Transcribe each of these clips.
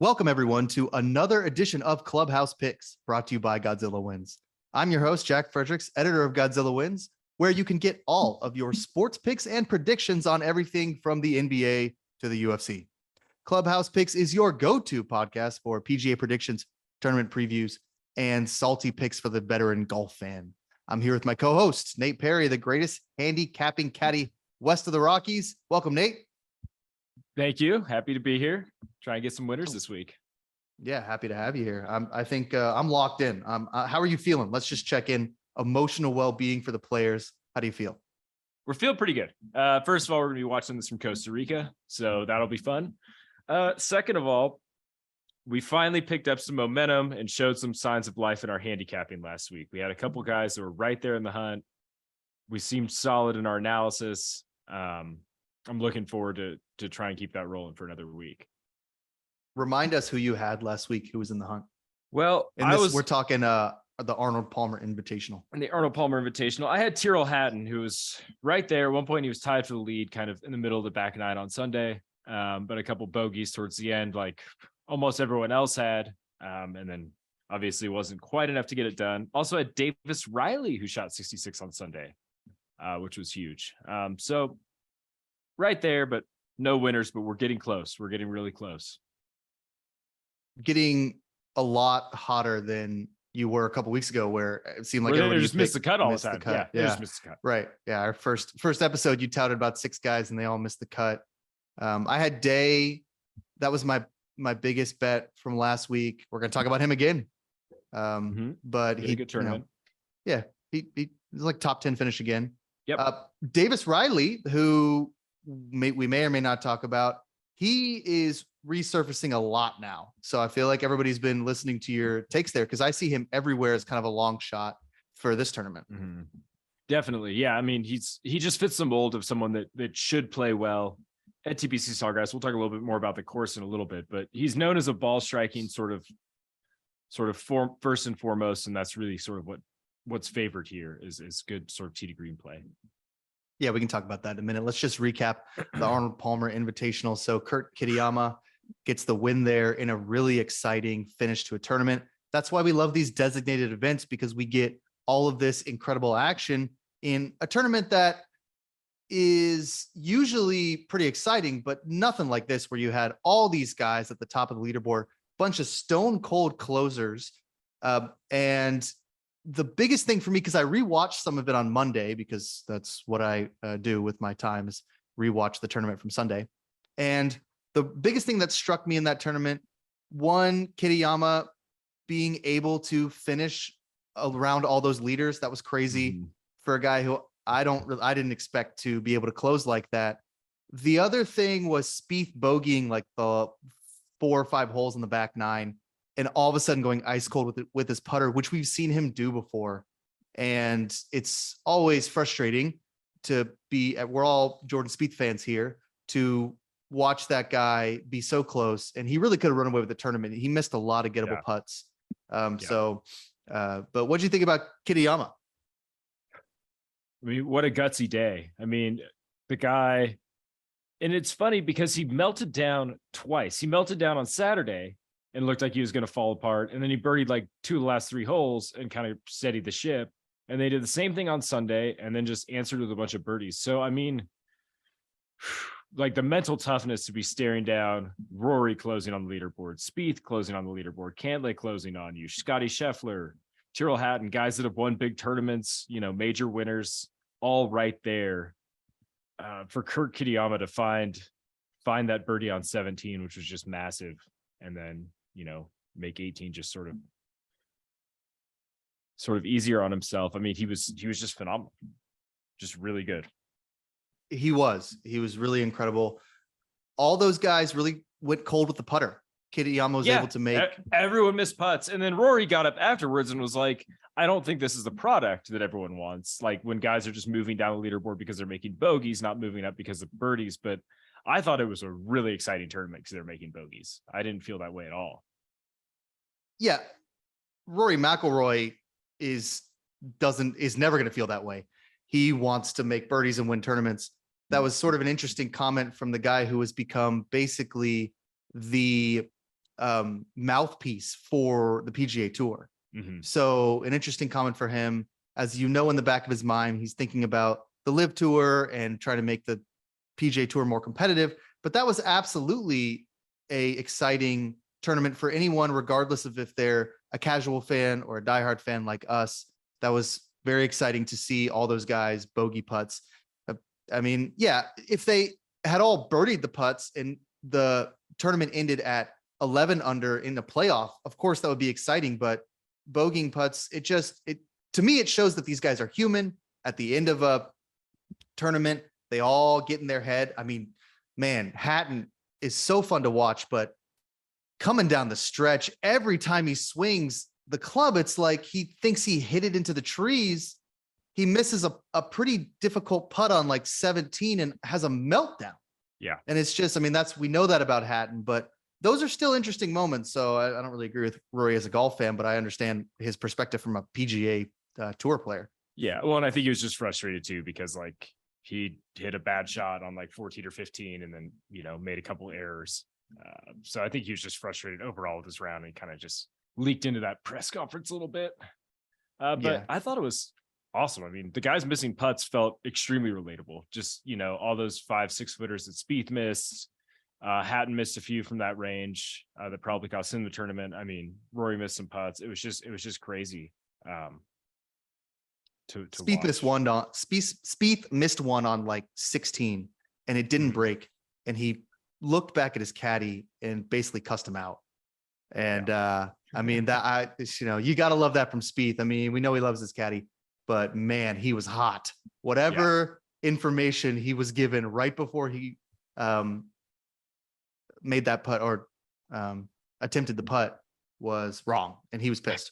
Welcome, everyone, to another edition of Clubhouse Picks, brought to you by Godzilla Wins. I'm your host, Jack Fredericks, editor of Godzilla Wins, where you can get all of your sports picks and predictions on everything from the NBA to the UFC. Clubhouse Picks is your go-to podcast for PGA predictions, tournament previews, and salty picks for the veteran golf fan. I'm here with my co-host, Nate Perry, the greatest handicapping caddy west of the Rockies. Welcome, Nate. Thank you. Happy to be here. Try and get some winners this week. Yeah, happy to have you here. I think I'm locked in. How are you feeling? Let's just check in. Emotional well-being for the players. How do you feel? We're feeling pretty good. First of all, we're going to be watching this from Costa Rica, so that'll be fun. Second of all, we finally picked up some momentum and showed some signs of life in our handicapping last week. We had a couple guys that were right there in the hunt. We seemed solid in our analysis. I'm looking forward to try and keep that rolling for another week. Remind us who you had last week, who was in the hunt. Well, we're talking the Arnold Palmer Invitational. In the Arnold Palmer Invitational, I had Tyrrell Hatton, who was right there. At one point, he was tied for the lead, kind of in the middle of the back nine on Sunday, but a couple bogeys towards the end, like almost everyone else had, and then obviously wasn't quite enough to get it done. Also had Davis Riley, who shot 66 on Sunday, which was huge. So right there, but no winners, but we're getting close. We're getting really close. Getting a lot hotter than you were a couple weeks ago, where it seemed like everybody just missed the cut all the time. Yeah, yeah. Just missed the cut. Right. Yeah. Our first episode, you touted about 6 guys and they all missed the cut. I had Day. That was my biggest bet from last week. We're going to talk about him again. But he good tournament. He was like top 10 finish again. Yep. Davis Riley, who we may or may not talk about, he is resurfacing a lot now. So I feel like everybody's been listening to your takes there, because I see him everywhere as kind of a long shot for this tournament. Mm-hmm. Definitely. Yeah. I mean, he just fits the mold of someone that should play well at TPC Sawgrass. We'll talk a little bit more about the course in a little bit, but he's known as a ball striking sort of first and foremost. And that's really sort of what's favored here is good sort of tee to green play. Yeah, we can talk about that in a minute. Let's just recap the Arnold Palmer Invitational. So Kurt Kitayama gets the win there in a really exciting finish to a tournament. That's why we love these designated events, because we get all of this incredible action in a tournament that is usually pretty exciting, but nothing like this, where you had all these guys at the top of the leaderboard, bunch of stone cold closers. And the biggest thing for me, because I rewatched some of it on Monday, because that's what I do with my time, is rewatch the tournament from Sunday. And the biggest thing that struck me in that tournament, one, Kitayama being able to finish around all those leaders. That was crazy for a guy who I didn't expect to be able to close like that. The other thing was Spieth bogeying like the 4 or 5 holes in the back nine, and all of a sudden going ice cold with his putter, which we've seen him do before. And it's always frustrating to be we're all Jordan Spieth fans here, to watch that guy be so close. And he really could have run away with the tournament. He missed a lot of gettable putts. But what do you think about Kitayama? I mean, what a gutsy day. I mean, the guy, and it's funny because he melted down twice. He melted down on Saturday and looked like he was going to fall apart. And then he birdied like 2 of the last 3 holes and kind of steadied the ship. And they did the same thing on Sunday and then just answered with a bunch of birdies. So, I mean, like the mental toughness to be staring down Rory closing on the leaderboard, Spieth closing on the leaderboard, Cantlay closing on you, Scotty Scheffler, Tyrrell Hatton, guys that have won big tournaments, major winners, all right there. For Kurt Kitayama to find that birdie on 17, which was just massive. And then, make 18 just sort of easier on himself. I mean, he was just phenomenal, just really good. He was really incredible. All those guys really went cold with the putter. Kitayama was able to make. Everyone missed putts. And then Rory got up afterwards and was like, I don't think this is the product that everyone wants. Like when guys are just moving down the leaderboard because they're making bogeys, not moving up because of birdies. But I thought it was a really exciting tournament because they're making bogeys. I didn't feel that way at all. Yeah. Rory McIlroy is never going to feel that way. He wants to make birdies and win tournaments. That was sort of an interesting comment from the guy who has become basically the mouthpiece for the PGA Tour. So an interesting comment for him, as you know, in the back of his mind, he's thinking about the Live Tour and trying to make the PGA Tour more competitive. But that was absolutely a exciting tournament for anyone, regardless of if they're a casual fan or a diehard fan like us. That was very exciting to see all those guys bogey putts. I mean, yeah, if they had all birdied the putts and the tournament ended at 11 under in the playoff, of course that would be exciting, but bogeying putts, to me, it shows that these guys are human. At the end of a tournament, they all get in their head. I mean, man, Hatton is so fun to watch, but coming down the stretch, every time he swings the club, it's like he thinks he hit it into the trees. He misses a pretty difficult putt on like 17 and has a meltdown. Yeah. And it's just, I mean, we know that about Hatton, but those are still interesting moments. So I don't really agree with Rory as a golf fan, but I understand his perspective from a PGA Tour player. Yeah. Well, and I think he was just frustrated too, because like he hit a bad shot on like 14 or 15 and then, made a couple errors. So I think he was just frustrated overall with his round and kind of just leaked into that press conference a little bit. But yeah. I thought it was awesome. I mean, the guys missing putts felt extremely relatable. Just, all those 5-6 footers that Spieth missed, Hatton missed a few from that range that probably cost him the tournament. I mean, Rory missed some putts. It was just crazy. Spieth missed one on Spieth missed one on like 16 and it didn't break. And he looked back at his caddy and basically cussed him out. And I mean, you got to love that from Spieth. I mean, we know he loves his caddy, but man, he was hot. Whatever information he was given right before he made that putt or attempted the putt was wrong, and he was pissed.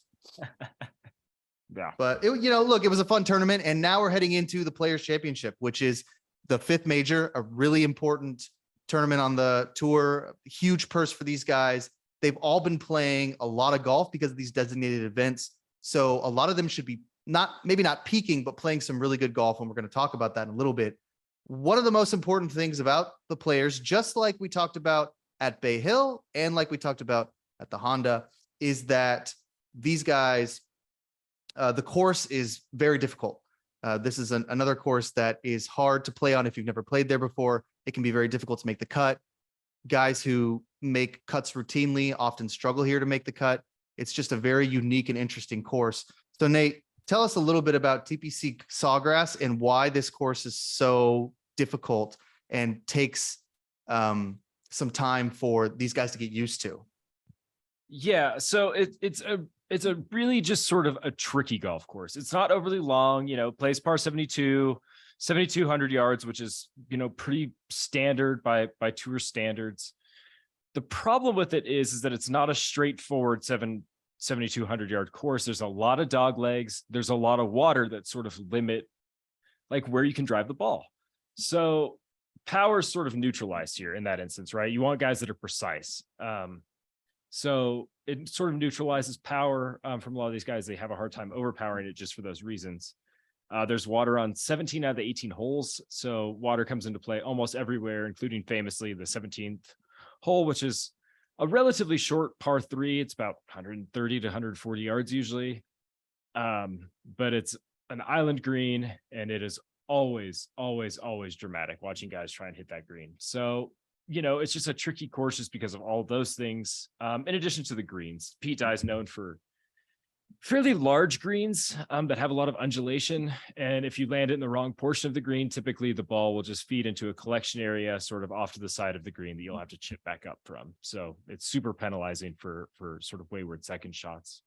Yeah. But look, it was a fun tournament, and now we're heading into the Players Championship, which is the 5th major, a really important tournament on the tour. Huge purse for these guys. They've all been playing a lot of golf because of these designated events. So a lot of them should be maybe not peaking, but playing some really good golf. And we're going to talk about that in a little bit. One of the most important things about the Players, just like we talked about at Bay Hill and like we talked about at the Honda, is that these guys, the course is very difficult. This is another course that is hard to play on if you've never played there before. It can be very difficult to make the cut. Guys who make cuts routinely often struggle here to make the cut. It's just a very unique and interesting course. So Nate, tell us a little bit about TPC Sawgrass and why this course is so difficult and takes some time for these guys to get used to. Yeah, so it's a really just sort of a tricky golf course. It's not overly long, plays par 72, 7,200 yards, which is, pretty standard by tour standards. The problem with it is that it's not a straightforward 7,200 yard course. There's a lot of dog legs. There's a lot of water that sort of limit like where you can drive the ball. So power is sort of neutralized here in that instance, right? You want guys that are precise. So it sort of neutralizes power from a lot of these guys. They have a hard time overpowering it just for those reasons. There's water on 17 out of the 18 holes. So water comes into play almost everywhere, including famously the 17th hole, which is a relatively short par 3. It's about 130 to 140 yards usually. But it's an island green, and it is always dramatic watching guys try and hit that green. So, it's just a tricky course just because of all of those things. In addition to the greens, Pete Dye is known for fairly large greens that have a lot of undulation. And if you land it in the wrong portion of the green, typically the ball will just feed into a collection area sort of off to the side of the green that you'll have to chip back up from. So it's super penalizing for sort of wayward second shots.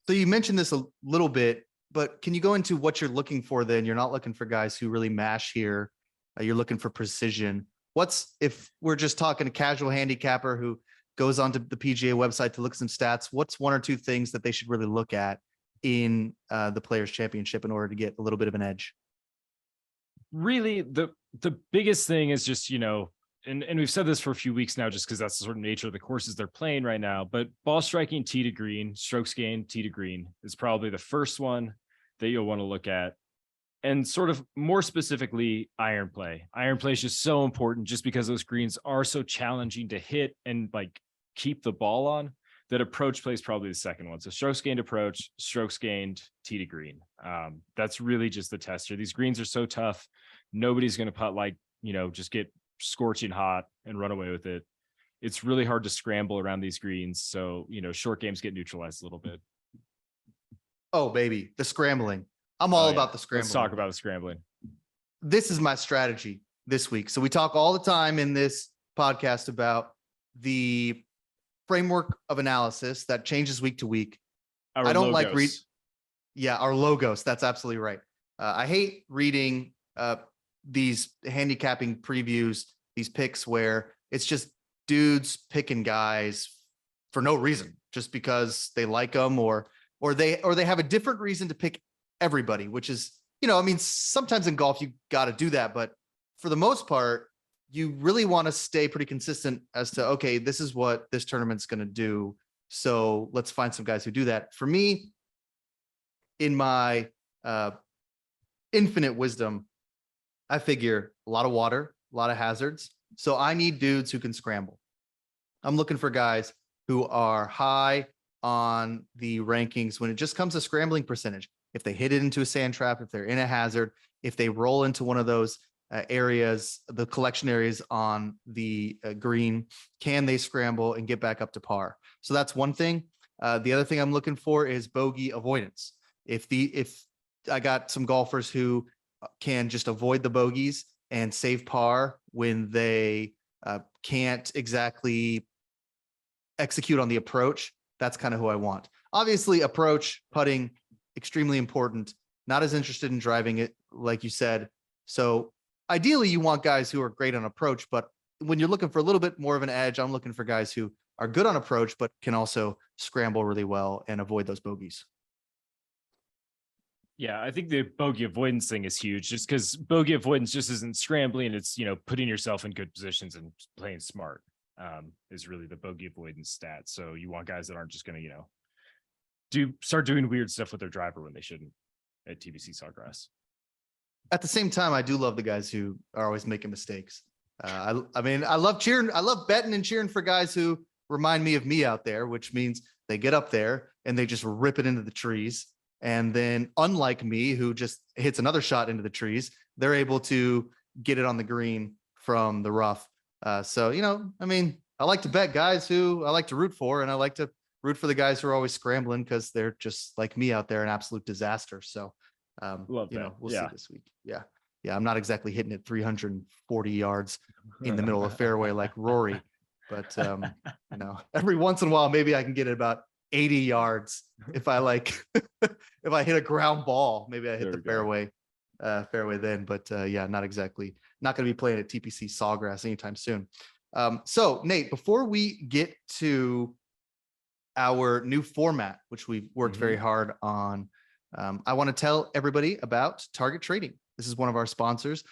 So you mentioned this a little bit, but can you go into what you're looking for then? You're not looking for guys who really mash here. You're looking for precision. If we're just talking a casual handicapper who goes onto the PGA website to look at some stats, what's 1 or 2 things that they should really look at in the Players Championship in order to get a little bit of an edge? Really, the biggest thing is just, and we've said this for a few weeks now, just because that's the sort of nature of the courses they're playing right now, but ball striking tee to green, strokes gained tee to green is probably the first one that you'll want to look at. And sort of more specifically, iron play. Iron play is just so important just because those greens are so challenging to hit. And like keep the ball on, that approach play is probably the second one. So strokes gained approach, strokes gained tee to green. That's really just the tester. These greens are so tough. Nobody's going to putt like, just get scorching hot and run away with it. It's really hard to scramble around these greens. So, short games get neutralized a little bit. Oh, baby, the scrambling. I'm all about the scrambling. Let's talk about the scrambling. This is my strategy this week. So we talk all the time in this podcast about the framework of analysis that changes week to week. I don't like our logos. That's absolutely right. I hate reading these handicapping previews, these picks where it's just dudes picking guys for no reason, just because they like them or they have a different reason to pick everybody, which is, sometimes in golf you got to do that, but for the most part, you really want to stay pretty consistent as to, okay, this is what this tournament's going to do. So let's find some guys who do that. For me, in my infinite wisdom, I figure a lot of water, a lot of hazards. So I need dudes who can scramble. I'm looking for guys who are high on the rankings when it just comes to scrambling percentage. If they hit it into a sand trap, if they're in a hazard, if they roll into one of those areas, the collection areas on the green, can they scramble and get back up to par? So that's one thing. The other thing I'm looking for is bogey avoidance. If I got some golfers who can just avoid the bogeys and save par when they can't exactly execute on the approach, that's kind of who I want. Obviously, approach, putting, extremely important. Not as interested in driving it, like you said. So ideally, you want guys who are great on approach, but when you're looking for a little bit more of an edge, I'm looking for guys who are good on approach, but can also scramble really well and avoid those bogeys. Yeah, I think the bogey avoidance thing is huge, just because bogey avoidance just isn't scrambling. It's, putting yourself in good positions and playing smart is really the bogey avoidance stat. So you want guys that aren't just going to, start doing weird stuff with their driver when they shouldn't at TPC Sawgrass. At the same time, I do love the guys who are always making mistakes. I love cheering. I love betting and cheering for guys who remind me of me out there, which means they get up there and they just rip it into the trees. And then, unlike me, who just hits another shot into the trees, they're able to get it on the green from the rough. So, I like to bet guys who I like to root for, and I like to root for the guys who are always scrambling because they're just like me out there, an absolute disaster. So, we'll see this week. Yeah. I'm not exactly hitting it 340 yards in the middle of the fairway like Rory, but every once in a while, maybe I can get it about 80 yards if I if I hit a ground ball, maybe I hit the fairway then, but not going to be playing at TPC Sawgrass anytime soon. So Nate, before we get to our new format, which we've worked very hard on, I want to tell everybody about Target Trading. This is one of our sponsors.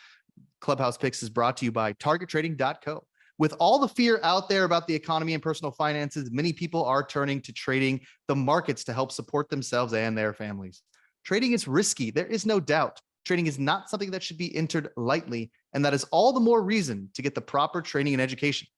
Clubhouse Picks is brought to you by targettrading.co. With all the fear out there about the economy and personal finances, many people are turning to trading the markets to help support themselves and their families. Trading is risky. There is no doubt. Trading is not something that should be entered lightly, and that is all the more reason to get the proper training and education.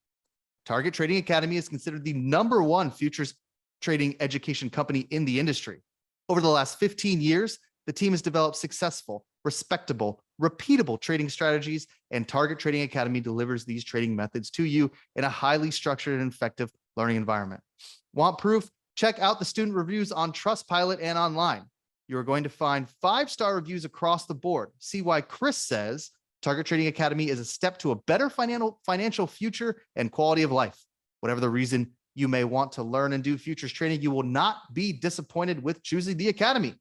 Target Trading Academy is considered the #1 futures trading education company in the industry. Over the last 15 years, the team has developed successful, respectable, repeatable trading strategies, and Target Trading Academy delivers these trading methods to you in a highly structured and effective learning environment. Want proof? Check out the student reviews on Trustpilot and online. You're going to find 5-star reviews across the board. See why Chris says Target Trading Academy is a step to a better financial future and quality of life. Whatever the reason you may want to learn and do futures trading, you will not be disappointed with choosing the Academy.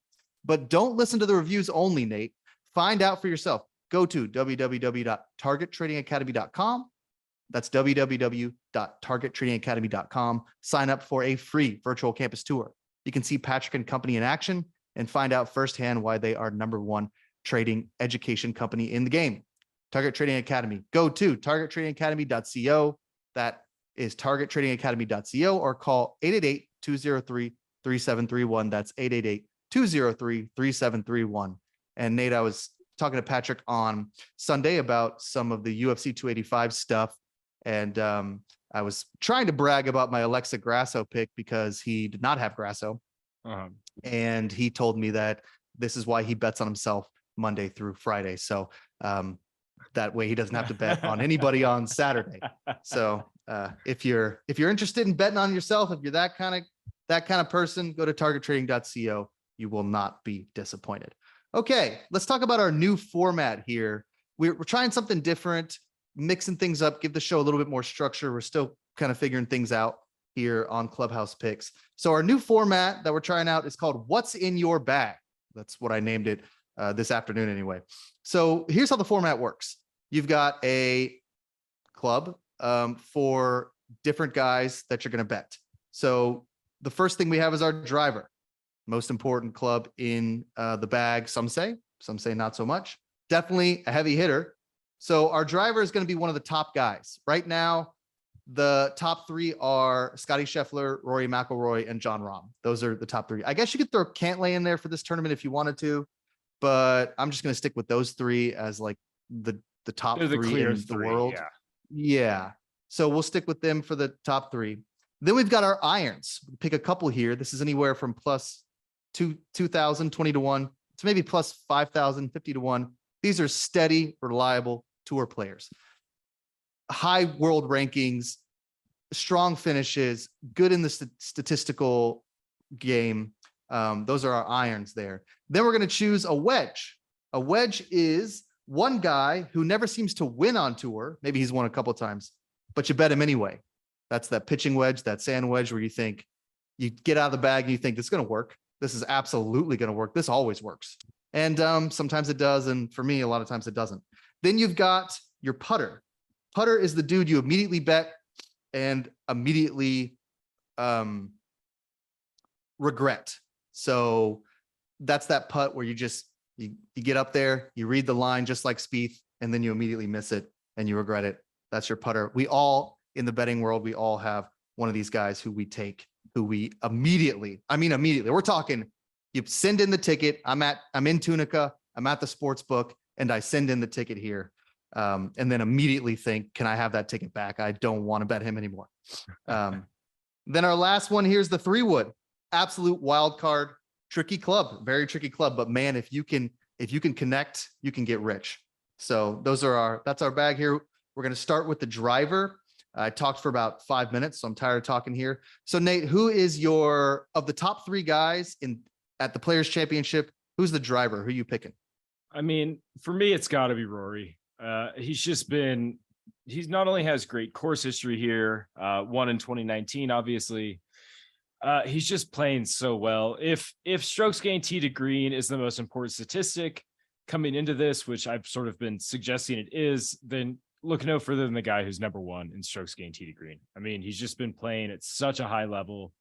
But don't listen to the reviews only, Nate. Find out for yourself. Go to www.targettradingacademy.com. That's www.targettradingacademy.com. Sign up for a free virtual campus tour. You can see Patrick and company in action and find out firsthand why they are #1 trading education company in the game. Target Trading Academy. Go to targettradingacademy.co. That is targettradingacademy.co, or call 888-203-3731. That's 888-203-3731. And Nate, I was talking to Patrick on Sunday about some of the UFC 285 stuff. And I was trying to brag about my Alexa Grasso pick because he did not have Grasso. And he told me that this is why he bets on himself Monday through Friday. So that way he doesn't have to bet on anybody on Saturday. So if you're interested in betting on yourself, if you're that kind of person, go to targettrading.co. You will not be disappointed. Okay, let's talk about our new format here. We're trying something different, mixing things up, give the show a little bit more structure. We're still kind of figuring things out here on Clubhouse Picks. So our new format that we're trying out is called What's in Your Bag. That's what I named it this afternoon anyway. So here's how the format works. You've got a club for different guys that you're going to bet. So the first thing we have is our driver. Most important club in the bag, some say not so much. Definitely a heavy hitter. So our driver is going to be one of the top guys. Right now, the top three are Scotty Scheffler, Rory McIlroy, and Jon Rahm. Those are the top three. I guess you could throw Cantlay in there for this tournament if you wanted to, but I'm just going to stick with those three as like the top three in the world. Yeah. So we'll stick with them for the top three. Then we've got our irons. Pick a couple here. This is anywhere from plus 2,000, 20 to 1 to maybe plus 5,000, 50 to 1. These are steady, reliable tour players. High world rankings, strong finishes, good in the statistical game. Those are our irons there. Then we're going to choose a wedge. A wedge is one guy who never seems to win on tour. Maybe he's won a couple of times, but you bet him anyway. That's that pitching wedge, that sand wedge where you think you get out of the bag and you think this is going to work. This is absolutely going to work. This always works. And sometimes it does. And for me, a lot of times it doesn't. Then you've got your putter. Putter is the dude you immediately bet and immediately regret. So that's that putt where you get up there, you read the line just like Spieth, and then you immediately miss it and you regret it. That's your putter. We all, in the betting world, we all have one of these guys who we take, who we immediately, we're talking, you send in the ticket. I'm in Tunica, I'm at the sports book, and I send in the ticket here. And then immediately think, can I have that ticket back? I don't want to bet him anymore. Then our last one, here's the 3-wood, absolute wild card, tricky club, very tricky club. But man, if you can connect, you can get rich. So that's our bag here. We're going to start with the driver. I talked for about 5 minutes, so I'm tired of talking here. So Nate, who is of the top 3 guys at the Players Championship? Who's the driver? Who are you picking? I mean, for me, it's got to be Rory. He's not only has great course history here, won in 2019, obviously. He's just playing so well. If strokes gained tee to green is the most important statistic coming into this, which I've sort of been suggesting it is, then look no further than the guy who's number 1 in strokes gained tee to green. I mean, he's just been playing at such a high level.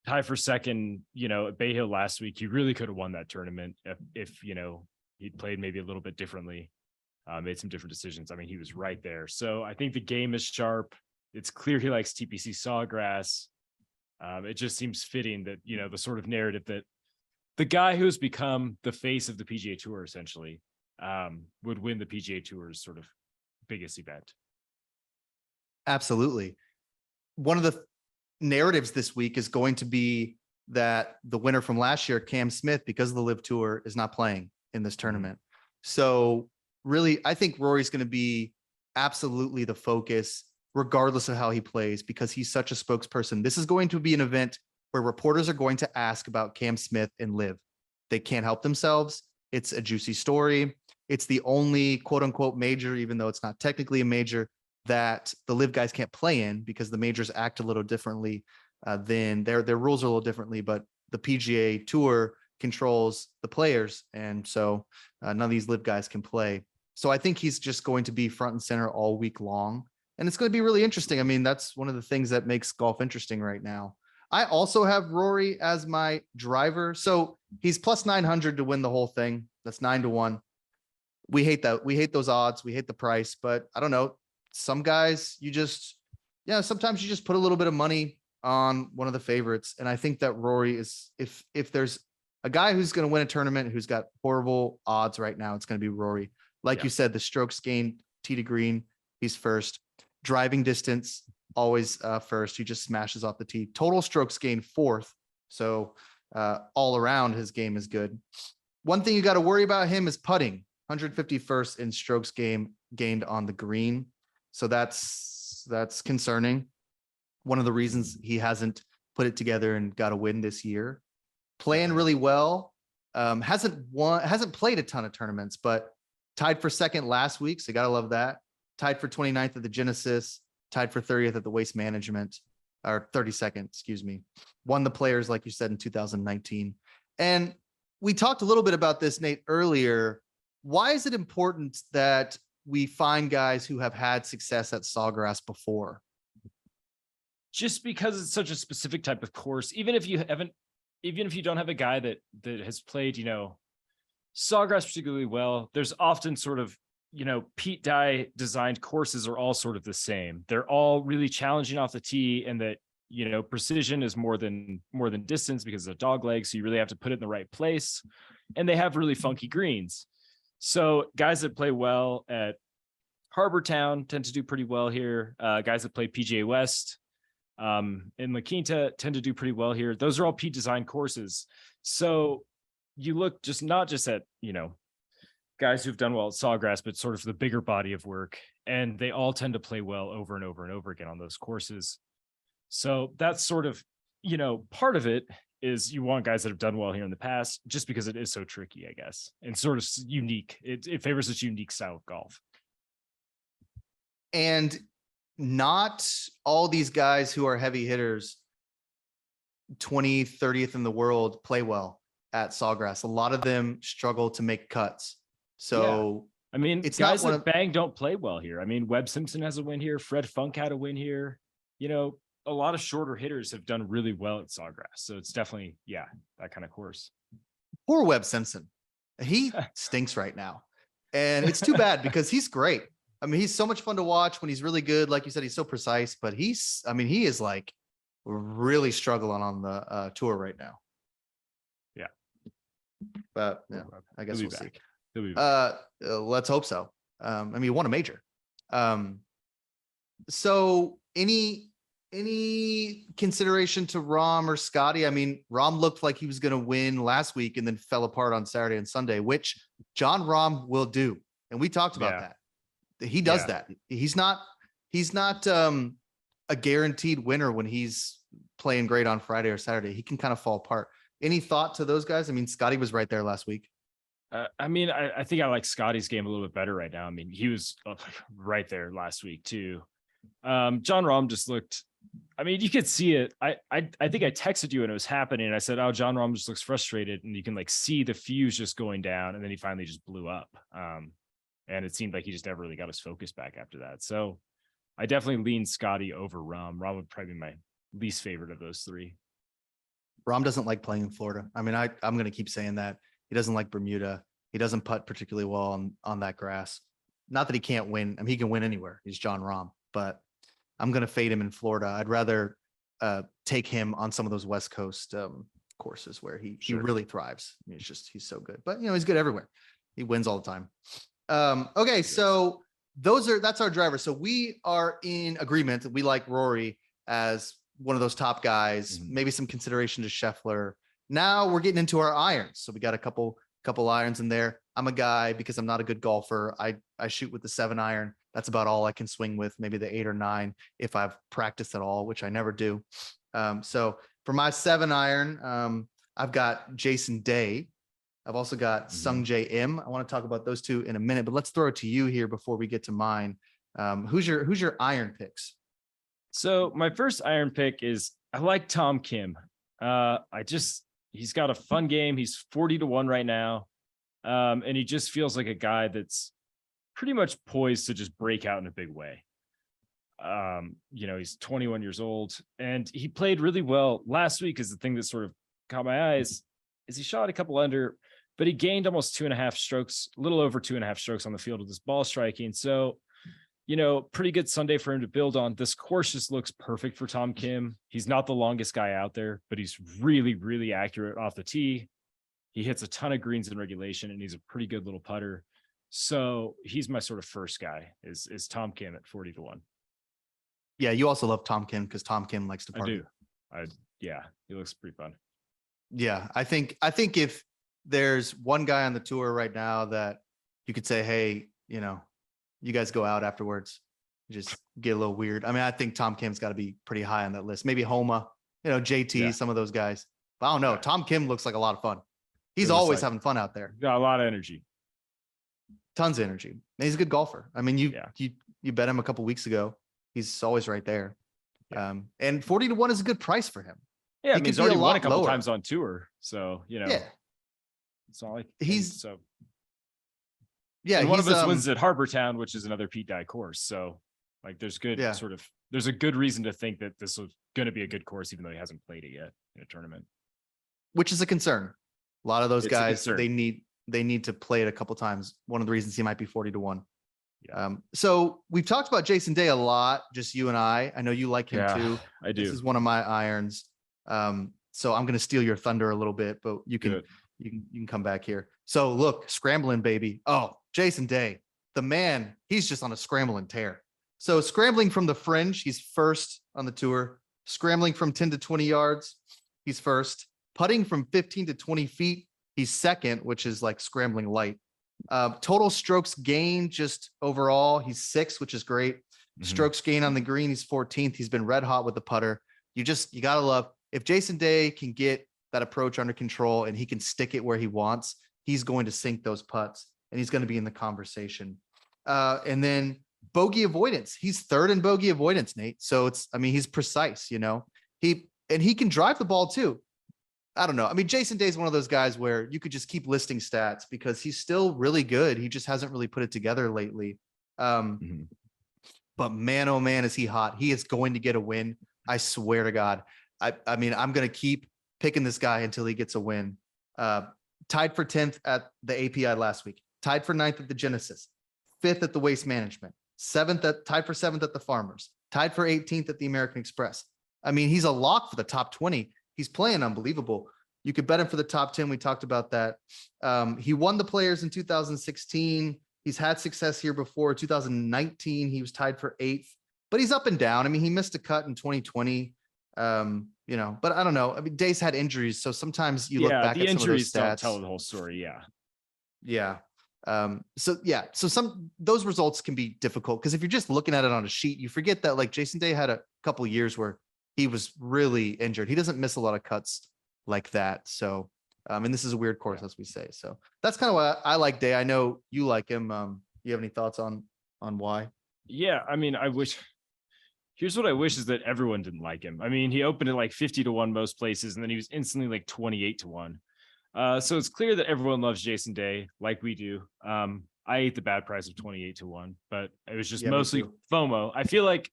Tie for second, at Bay Hill last week. He really could have won that tournament if he'd played maybe a little bit differently, made some different decisions. I mean, he was right there. So I think the game is sharp. It's clear he likes TPC Sawgrass. It just seems fitting that, the sort of narrative that the guy who's become the face of the PGA Tour essentially would win the PGA Tour's sort of biggest event. Absolutely. One of the narratives this week is going to be that the winner from last year, Cam Smith, because of the Live Tour, is not playing in this tournament. So really, I think Rory's going to be absolutely the focus, regardless of how he plays, because he's such a spokesperson. This is going to be an event where reporters are going to ask about Cam Smith and Live. They can't help themselves. It's a juicy story. It's the only quote unquote major, even though it's not technically a major, that the Live guys can't play in because the majors act a little differently than their rules are a little differently, but the PGA Tour controls the players. And so none of these Live guys can play. So I think he's just going to be front and center all week long. And it's going to be really interesting. I mean, that's one of the things that makes golf interesting right now. I also have Rory as my driver. So he's plus 900 to win the whole thing. That's 9 to 1. We hate that. We hate those odds. We hate the price, but I don't know. Some guys sometimes you just put a little bit of money on one of the favorites. And I think that Rory is, if there's a guy who's going to win a tournament, who's got horrible odds right now, it's going to be Rory. Like you said, the strokes gained tee to green, he's first. Driving distance, always first. He just smashes off the tee. Total strokes gained fourth. So all around his game is good. One thing you got to worry about him is putting. 151st in strokes gained on the green. So that's concerning. One of the reasons he hasn't put it together and got a win this year. Playing really well. Hasn't played a ton of tournaments, but tied for second last week. So you got to love that. Tied for 29th at the Genesis, tied for 30th at the Waste Management, or 32nd, excuse me. Won the Players, like you said, in 2019. And we talked a little bit about this, Nate, earlier. Why is it important that we find guys who have had success at Sawgrass before? Just because it's such a specific type of course, even if you don't have a guy that has played, Sawgrass particularly well, there's often sort of, Pete Dye designed courses are all sort of the same. They're all really challenging off the tee, and that, precision is more than distance because of the dog leg. So you really have to put it in the right place, and they have really funky greens. So guys that play well at Harbor Town tend to do pretty well here. Guys that play PGA West in La Quinta tend to do pretty well here. Those are all Pete designed courses. So you look not just at, guys who've done well at Sawgrass, but sort of the bigger body of work. And they all tend to play well over and over and over again on those courses. So that's sort of, part of it is you want guys that have done well here in the past, just because it is so tricky, I guess, and sort of unique. It favors this unique style of golf. And not all these guys who are heavy hitters, 20th, 30th in the world, play well at Sawgrass. A lot of them struggle to make cuts. So, yeah. I mean, it's guys not like Bang don't play well here. I mean, Webb Simpson has a win here. Fred Funk had a win here. A lot of shorter hitters have done really well at Sawgrass. So it's definitely, that kind of course. Poor Webb Simpson. He stinks right now. And it's too bad because he's great. I mean, he's so much fun to watch when he's really good. Like you said, he's so precise, but he is like really struggling on the tour right now. Yeah. But yeah, I guess we'll see. Let's hope so. He won a major. So any consideration to Rahm or Scotty? I mean, Rahm looked like he was going to win last week and then fell apart on Saturday and Sunday, which John Rahm will do. And we talked about that. He does that. He's not a guaranteed winner when he's playing great on Friday or Saturday. He can kind of fall apart. Any thought to those guys? I mean, Scotty was right there last week. I think I like Scotty's game a little bit better right now. I mean, he was right there last week too. John Rahm just looked, you could see it. I think I texted you when it was happening. And I said, John Rahm just looks frustrated, and you can see the fuse just going down. And then he finally just blew up. And it seemed like he just never really got his focus back after that. So I definitely lean Scotty over Rahm. Rahm would probably be my least favorite of those three. Rahm doesn't like playing in Florida. I'm going to keep saying that. He doesn't like Bermuda. He doesn't putt particularly well on that grass. Not that he can't win. He can win anywhere. He's John Rahm, but I'm going to fade him in Florida. I'd rather take him on some of those West Coast courses where he really thrives. He's so good, but he's good everywhere. He wins all the time. Okay. So that's our driver. So we are in agreement that we like Rory as one of those top guys, maybe some consideration to Scheffler. Now we're getting into our irons. So we got a couple irons in there. I'm a guy, because I'm not a good golfer, I shoot with the 7-iron. That's about all I can swing with, maybe the 8 or 9 if I've practiced at all, which I never do. So for my 7-iron, I've got Jason Day. I've also got Sung J M. I want to talk about those two in a minute, but let's throw it to you here before we get to mine. Who's your iron picks? So my first iron pick is, I like Tom Kim. He's got a fun game. He's 40-1 right now. And he just feels like a guy that's pretty much poised to just break out in a big way. He's 21 years old, and he played really well last week. Is the thing that sort of caught my eyes, is he shot a couple under, but he gained almost 2.5 strokes, a little over 2.5 strokes on the field with his ball striking. So, pretty good Sunday for him to build on. This course just looks perfect for Tom Kim. He's not the longest guy out there, but he's really, really accurate off the tee. He hits a ton of greens in regulation, and he's a pretty good little putter. So he's my sort of first guy is Tom Kim at 40-1. Yeah, you also love Tom Kim because Tom Kim likes to I party. do. Yeah, he looks pretty fun. Yeah, I think if there's one guy on the tour right now that you could say, hey, you guys go out afterwards, just get a little weird. I mean, I think Tom Kim's got to be pretty high on that list. Maybe Homa, JT, Yeah. some of those guys. But I don't know. Yeah. Tom Kim looks like a lot of fun. He's It looks always like- having fun out there. Got a lot of energy. Tons of energy. And he's a good golfer. I mean, you bet him a couple weeks ago. He's always right there. Yeah. And 40 to 1 is a good price for him. Yeah, I mean, he's already won a couple lower. times on tour, so Yeah, it's not like he's so. Yeah, and one he's of us wins at Harbor Town, which is another Pete Dye course. So, like, there's a good reason to think that this was going to be a good course, even though he hasn't played it yet in a tournament. Which is a concern. A lot of those It's a guys, concern. they need to play it a couple times. One of the reasons he might be 40 to 1. Yeah. So we've talked about Jason Day a lot, just you and I. I know you like him too. I do. This is one of my irons. So I'm going to steal your thunder a little bit, but you can come back here. So look, scrambling, baby. Oh, Jason Day, the man, he's just on a scrambling tear. So scrambling from the fringe, he's first on the tour. Scrambling from 10 to 20 yards, he's first. Putting from 15 to 20 feet, he's second, which is like scrambling light. Total strokes gain just overall, he's sixth, which is great. Strokes gain on the green, he's 14th. He's been red hot with the putter. You gotta love, if Jason Day can get that approach under control and he can stick it where he wants, he's going to sink those putts and he's going to be in the conversation. And then bogey avoidance. He's third in bogey avoidance, Nate. So he's precise, he can drive the ball too. I don't know. I mean, Jason Day is one of those guys where you could just keep listing stats because he's still really good. He just hasn't really put it together lately. But man, oh man, is he hot. He is going to get a win. I swear to God. I mean, I'm going to keep picking this guy until he gets a win. Tied for 10th at the API last week, tied for 9th at the Genesis, 5th at the Waste Management, tied for 7th at the Farmers, tied for 18th at the American Express. I mean, he's a lock for the top 20. He's playing unbelievable. You could bet him for the top 10. We talked about that. He won the Players in 2016. He's had success here before. 2019, he was tied for 8th, but he's up and down. I mean, he missed a cut in 2020. But I don't know. I mean, Day's had injuries, so sometimes you look back at some of those stats. Don't tell the whole story. Yeah. So those results can be difficult because if you're just looking at it on a sheet, you forget that like Jason Day had a couple years where he was really injured. He doesn't miss a lot of cuts like that. So, and this is a weird course, as we say. So that's kind of why I like Day. I know you like him. You have any thoughts on why? Yeah, I mean, here's what I wish is that everyone didn't like him. I mean, he opened at like 50 to 1 most places, and then he was instantly like 28 to 1. So it's clear that everyone loves Jason Day like we do. I ate the bad price of 28 to 1, but it was just mostly FOMO. I feel like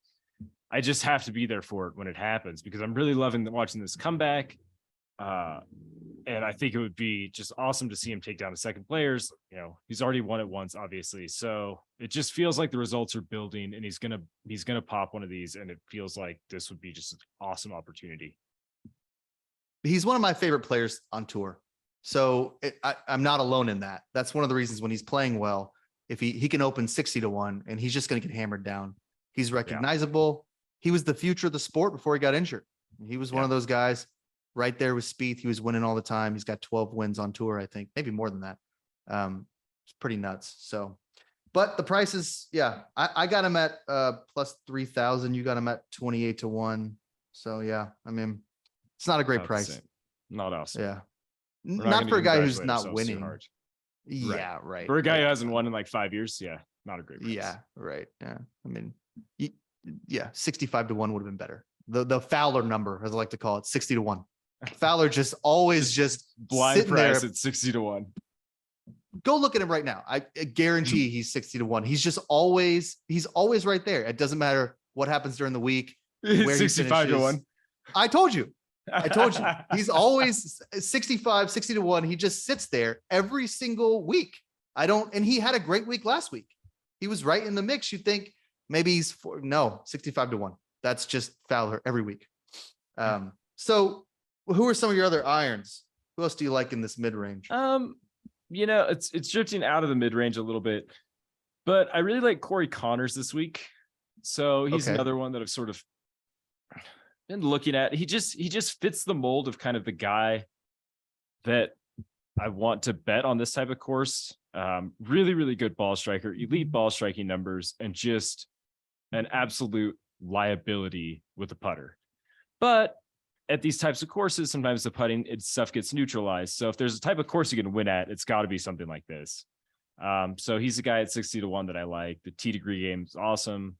I just have to be there for it when it happens because I'm really loving watching this comeback. And I think it would be just awesome to see him take down the second players. He's already won it once, obviously. So it just feels like the results are building and he's gonna pop one of these. And it feels like this would be just an awesome opportunity. He's one of my favorite players on tour. So I'm not alone in that. That's one of the reasons when he's playing well, if he can open 60 to 1 and he's just going to get hammered down. He's recognizable. He was the future of the sport before he got injured. He was one of those guys right there with Spieth. He was winning all the time. He's got 12 wins on tour, I think, maybe more than that. It's pretty nuts. So, but the prices, I got him at plus 3,000. You got him at 28 to 1. So yeah, I mean, it's not a great price. Not awesome. Yeah. Not for a guy who's not winning. Yeah, right. For a guy who hasn't won in like 5 years, not a great price. Yeah, right. Yeah. I mean, 65 to 1 would have been better. The Fowler number, as I like to call it, 60 to 1. Fowler just always blind price there. at 60 to 1. Go look at him right now. I guarantee he's 60 to 1. He's always right there. It doesn't matter what happens during the week. Where 65 to 1. I told you. He's always 65, 60 to 1. He just sits there every single week. And he had a great week last week. He was right in the mix. You think maybe he's 65 to 1. That's just Fowler every week. So who are some of your other irons? Who else do you like in this mid-range? It's drifting out of the mid-range a little bit, but I really like Corey Connors this week. So he's Okay. another one that I've sort of been looking at. He just fits the mold of kind of the guy that I want to bet on this type of course. Really, really good ball striker, elite ball striking numbers, and just an absolute liability with the putter. But at these types of courses, sometimes the putting stuff gets neutralized. So if there's a type of course you can win at, it's got to be something like this. So he's a guy at 60-1 that I like. The T degree game is awesome.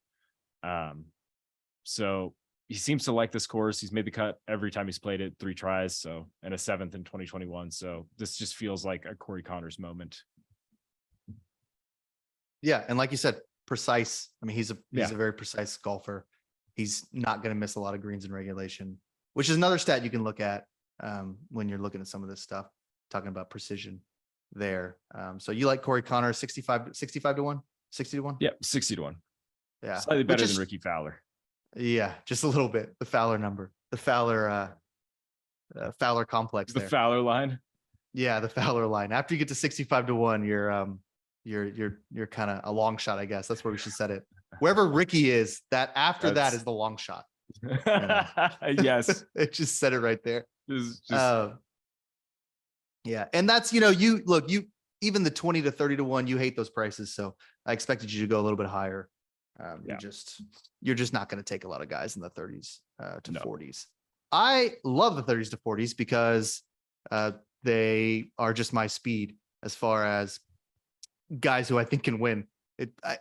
So he seems to like this course. He's made the cut every time he's played it, 3 tries. So, and a 7th in 2021. So this just feels like a Corey Connors moment. Yeah, and like you said, precise. I mean, he's a very precise golfer. He's not going to miss a lot of greens in regulation, which is another stat you can look at when you're looking at some of this stuff, talking about precision there. So you like Corey Connors 65-1, 60-1? Yeah, 60-1. Yeah, slightly better than Ricky Fowler. Yeah, just a little bit. The Fowler number, the Fowler complex. The there. Fowler line. Yeah, the Fowler line. After you get to 65-1, you're kind of a long shot, I guess. That's where we should set it. Wherever Ricky is, that is the long shot. Yes. It just said it right there. Just... yeah. And that's, you even the 20 to 30-1, you hate those prices. So I expected you to go a little bit higher. You're just not going to take a lot of guys in the 30s to 40s. I love the 30s to 40s because they are just my speed as far as guys who I think can win.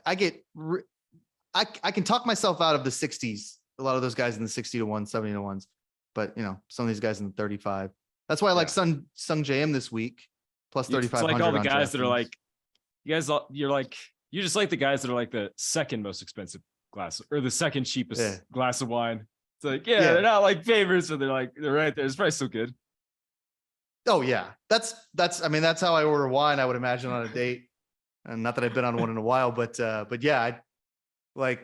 I can talk myself out of the 60s. A lot of those guys in the 60-1, 70-1s, but some of these guys in the 35. That's why I like Sung JM this week plus 3,500. It's like all the guys that are like, you just like the guys that are like the second most expensive glass or the second cheapest glass of wine. It's like, they're not like favorites, but they're right there. It's probably still good. Oh yeah. That's how I order wine, I would imagine, on a date. And not that I've been on one in a while, but yeah, I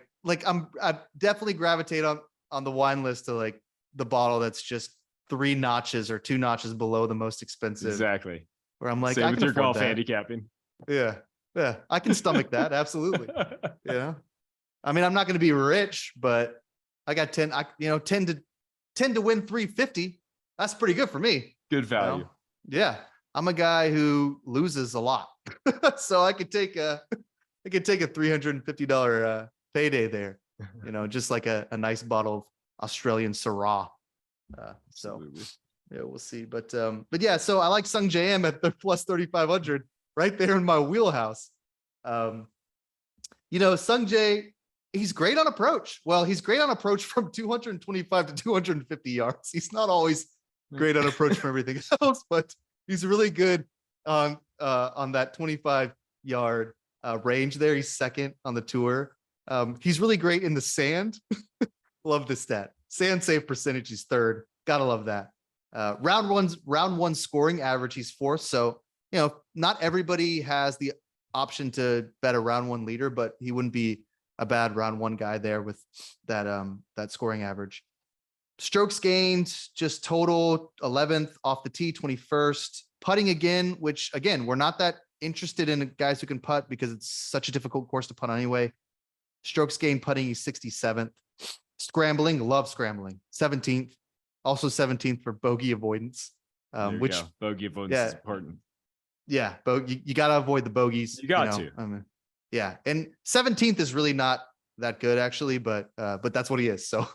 definitely gravitate on the wine list to like the bottle that's just 3 notches or 2 notches below the most expensive. Exactly. Where I'm like, same I with can your afford golf that. handicapping. Yeah, I can stomach that. Absolutely. I mean, I'm not going to be rich, but I got 10 to win 350. That's pretty good for me. Good value. Yeah. I'm a guy who loses a lot. So I could take a $350 payday there, just like a nice bottle of Australian Syrah. So yeah, we'll see. But yeah, so I like Sung JM at the plus 3,500 right there in my wheelhouse. Sung J, he's great on approach. Well, he's great on approach from 225 to 250 yards. He's not always great on approach from everything else, but he's really good on that 25-yard range there. He's second on the tour. He's really great in the sand. Love this stat. Sand save percentage, he's third. Gotta love that. Round one scoring average, he's fourth. So, not everybody has the option to bet a round one leader, but he wouldn't be a bad round one guy there with that scoring average. Strokes gained, just total 11th off the tee, 21st. Putting again, which again, we're not that interested in guys who can putt because it's such a difficult course to putt anyway. Strokes gained putting, he's 67th. Scrambling, love scrambling, 17th. Also 17th for bogey avoidance. Which bogey avoidance is important. Yeah, you got to avoid the bogeys. You got to. Yeah, and 17th is really not that good actually, but that's what he is. So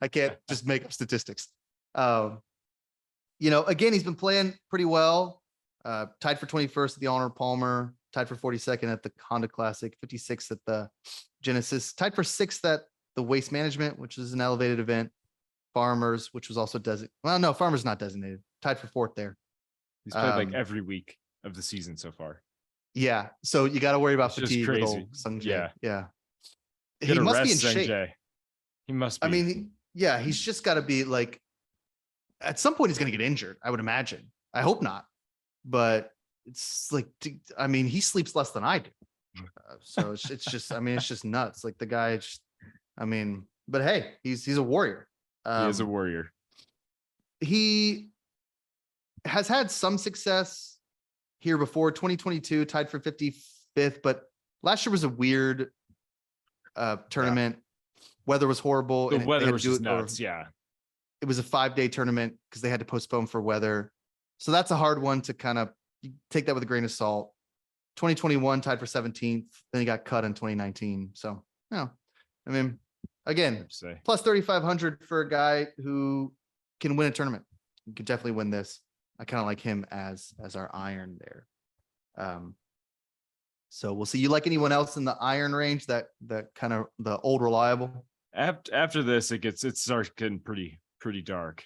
I can't just make up statistics. Again, he's been playing pretty well. Tied for 21st at the Arnold Palmer, tied for 42nd at the Honda Classic, 56th at the Genesis, tied for 6th at the Waste Management, which is an elevated event. Farmers, which was also designated. Well, no, Farmers not designated. Tied for 4th there. He's played like every week of the season so far. Yeah, so you got to worry about fatigue. With crazy. old Sung Jae. Yeah. He must be in shape. He must be. I mean, he's just got to be like. At some point, he's going to get injured. I would imagine. I hope not, but it's like, I mean, he sleeps less than I do. So it's just, it's just nuts. Like the guy, but hey, he's a warrior. He is a warrior. He has had some success here before. 2022 tied for 55th, but last year was a weird tournament. Weather was horrible. The and they weather had to was do just it over- nuts. Yeah. It was a 5-day tournament because they had to postpone for weather. So that's a hard one to kind of take that with a grain of salt. 2021 tied for 17th. Then he got cut in 2019. So, I mean, again, plus 3,500 for a guy who can win a tournament. You could definitely win this. I kind of like him as our iron there. So we'll see. You like anyone else in the iron range that kind of the old reliable? After this, it starts getting pretty dark.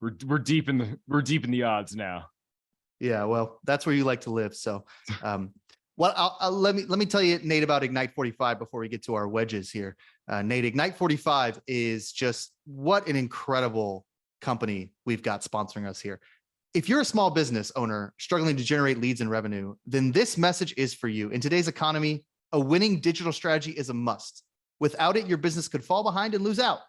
We're deep in the odds now. Yeah, well, that's where you like to live. So, well, let me tell you, Nate, about Ignite 45 before we get to our wedges here. Nate, Ignite 45 is just what an incredible company we've got sponsoring us here. If you're a small business owner struggling to generate leads and revenue, then this message is for you. In today's economy, a winning digital strategy is a must. Without it, your business could fall behind and lose out.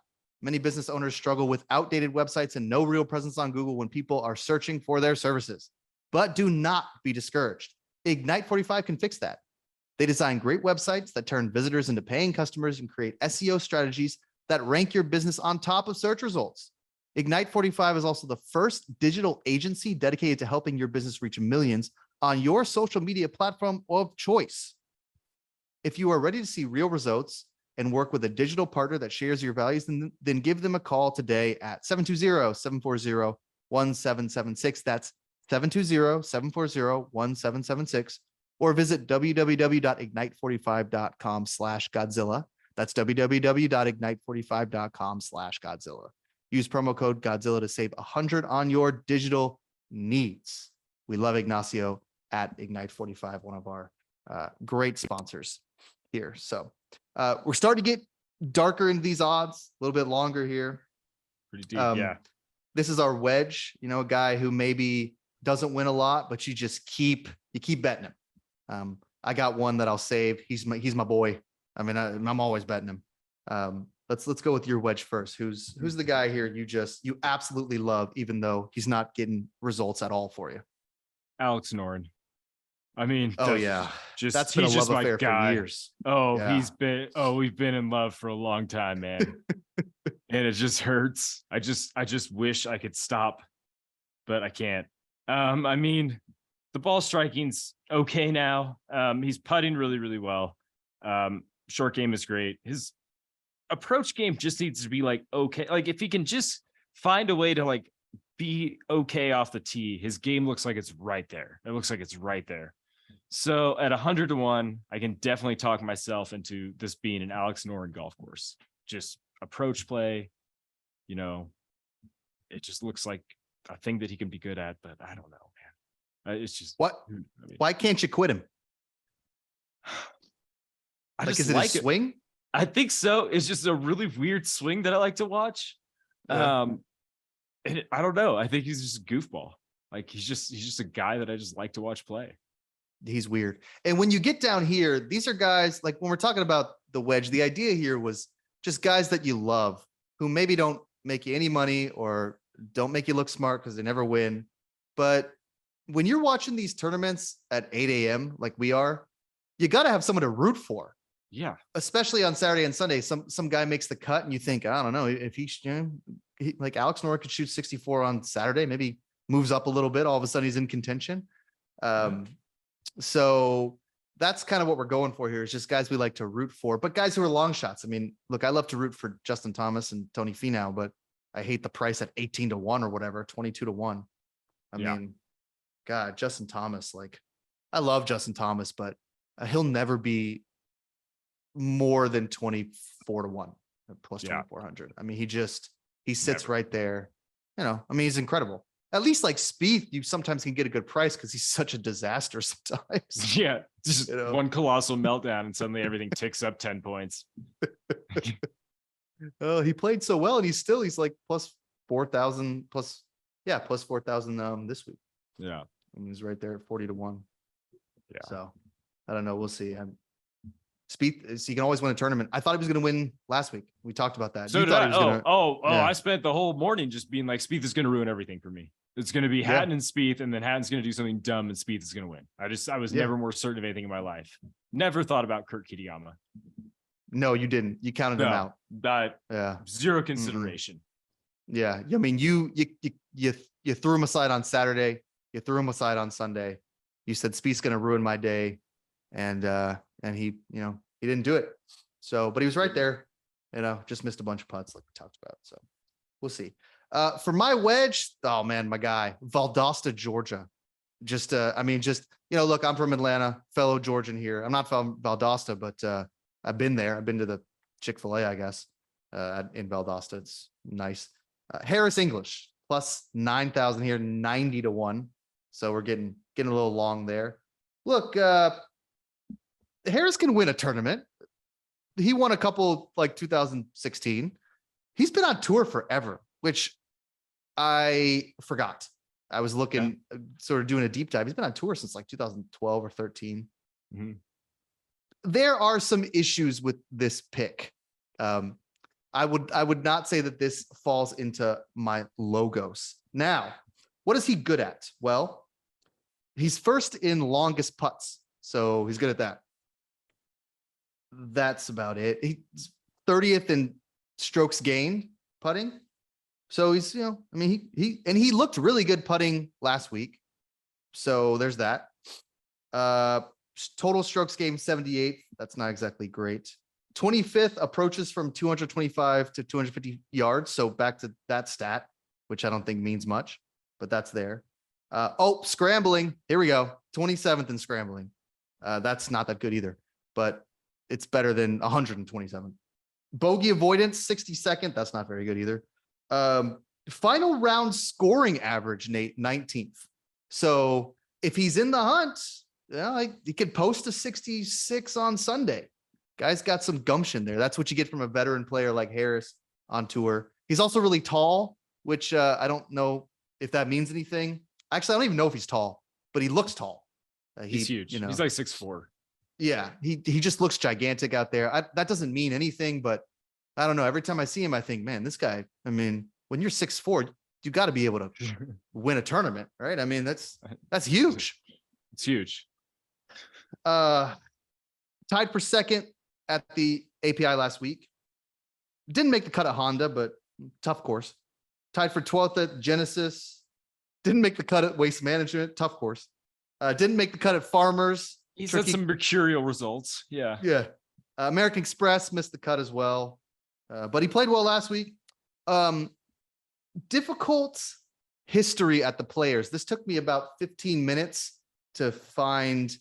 Many business owners struggle with outdated websites and no real presence on Google when people are searching for their services. But do not be discouraged. Ignite 45 can fix that. They design great websites that turn visitors into paying customers and create SEO strategies that rank your business on top of search results. Ignite 45 is also the first digital agency dedicated to helping your business reach millions on your social media platform of choice. If you are ready to see real results and work with a digital partner that shares your values, then give them a call today at 720-740-1776. That's 720-740-1776, or visit www.ignite45.com/Godzilla. That's www.ignite45.com/Godzilla. Use promo code Godzilla to save $100 on your digital needs. We love Ignacio at Ignite 45, one of our great sponsors here. So we're starting to get darker into these odds, a little bit longer here. Pretty deep, yeah. This is our wedge, a guy who maybe doesn't win a lot, but you keep betting him. I got one that I'll save. He's my boy. I mean, I'm always betting him. Let's go with your wedge first. Who's the guy here you absolutely love, even though he's not getting results at all for you? Alex Noren. I mean, that's been a love affair for years. Oh, yeah. We've been in love for a long time, man. And it just hurts. I just wish I could stop, but I can't. I mean, the ball striking's okay now. He's putting really, really well. Short game is great. His approach game just needs to be like okay. Like if he can just find a way to like be okay off the tee, his game looks like it's right there. It looks like it's right there. So at 100-1, I can definitely talk myself into this being an Alex Noren golf course. Just approach play, it just looks like a thing that he can be good at, but I don't know, man. It's just what? I mean, why can't you quit him? Is it a swing? I think so. It's just a really weird swing that I like to watch. Yeah. And I don't know. I think he's just a goofball. Like he's just a guy that I just like to watch play. He's weird. And when you get down here, these are guys like when we're talking about the wedge, the idea here was just guys that you love who maybe don't make you any money or don't make you look smart because they never win. But when you're watching these tournaments at 8 a.m. like we are, you got to have someone to root for. Yeah. Especially on Saturday and Sunday, some guy makes the cut and you think, I don't know if he like Alex Noren could shoot 64 on Saturday, maybe moves up a little bit. All of a sudden he's in contention. So that's kind of what we're going for here is just guys we like to root for, but guys who are long shots. I mean, look, I love to root for Justin Thomas and Tony Finau, but I hate the price at 18-1 or whatever, 22-1. I mean, God, Justin Thomas, like I love Justin Thomas, but he'll never be more than 24-1 plus 2,400. I mean, he sits right there. I mean, he's incredible. At least like Spieth, you sometimes can get a good price because he's such a disaster sometimes. Yeah, just one colossal meltdown and suddenly everything ticks up 10 points. Oh, he played so well and he's like plus 4,000 plus 4,000 this week. Yeah, and he's right there at 40-1. Yeah. So I don't know. We'll see. Spieth, so you can always win a tournament. I thought he was going to win last week. We talked about that. So did I. I spent the whole morning just being like, Spieth is going to ruin everything for me. It's going to be Hatton and Spieth, and then Hatton's going to do something dumb, and Spieth is going to win. I was never more certain of anything in my life. Never thought about Kurt Kitayama. No, you didn't. You counted him out. That Yeah. zero consideration. Yeah. I mean, you threw him aside on Saturday. You threw him aside on Sunday. You said Spieth's going to ruin my day. And he, he didn't do it. So, but he was right there, just missed a bunch of putts like we talked about. So we'll see. For my wedge, oh man, my guy, Valdosta, Georgia. Look, I'm from Atlanta, fellow Georgian here. I'm not from Valdosta, but I've been there. I've been to the Chick-fil-A, I guess, in Valdosta. It's nice. Harris English plus 9,000 here, 90 to 1. So we're getting a little long there. Look, Harris can win a tournament. He won a couple like 2016. He's been on tour forever, which I forgot. I was looking, sort of doing a deep dive. He's been on tour since like 2012 or 13. Mm-hmm. There are some issues with this pick. I would not say that this falls into my logos. Now, what is he good at? Well, he's first in longest putts, so he's good at that. That's about it. He's 30th in strokes gained putting. So he's, he looked really good putting last week. So there's that. Total strokes gained 78th. That's not exactly great. 25th approaches from 225 to 250 yards. So back to that stat, which I don't think means much, but that's there. Scrambling. Here we go. 27th in scrambling. That's not that good either, but it's better than 127. Bogey avoidance, 62nd. That's not very good either. Final round scoring average, Nate, 19th. So if he's in the hunt, he could post a 66 on Sunday. Guy's got some gumption there. That's what you get from a veteran player like Harris on tour. He's also really tall, which I don't know if that means anything. Actually, I don't even know if he's tall, but he looks tall. He's huge. He's like 6'4". Yeah, he just looks gigantic out there. That doesn't mean anything, but I don't know. Every time I see him, I think, man, this guy, when you're 6'4", you got to be able to win a tournament, right? That's huge. It's huge. Tied for second at the API last week. Didn't make the cut at Honda, but tough course. Tied for 12th at Genesis. Didn't make the cut at Waste Management. Tough course. Didn't make the cut at Farmers. He's had some mercurial results. Yeah. Yeah. American Express missed the cut as well. But he played well last week. Difficult history at the Players. This took me about 15 minutes to find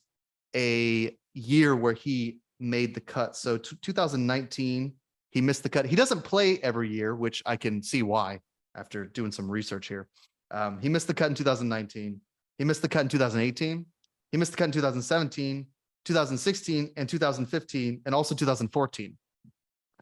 a year where he made the cut. So 2019, he missed the cut. He doesn't play every year, which I can see why after doing some research here. He missed the cut in 2019. He missed the cut in 2018. He missed the cut in 2017, 2016, and 2015, and also 2014.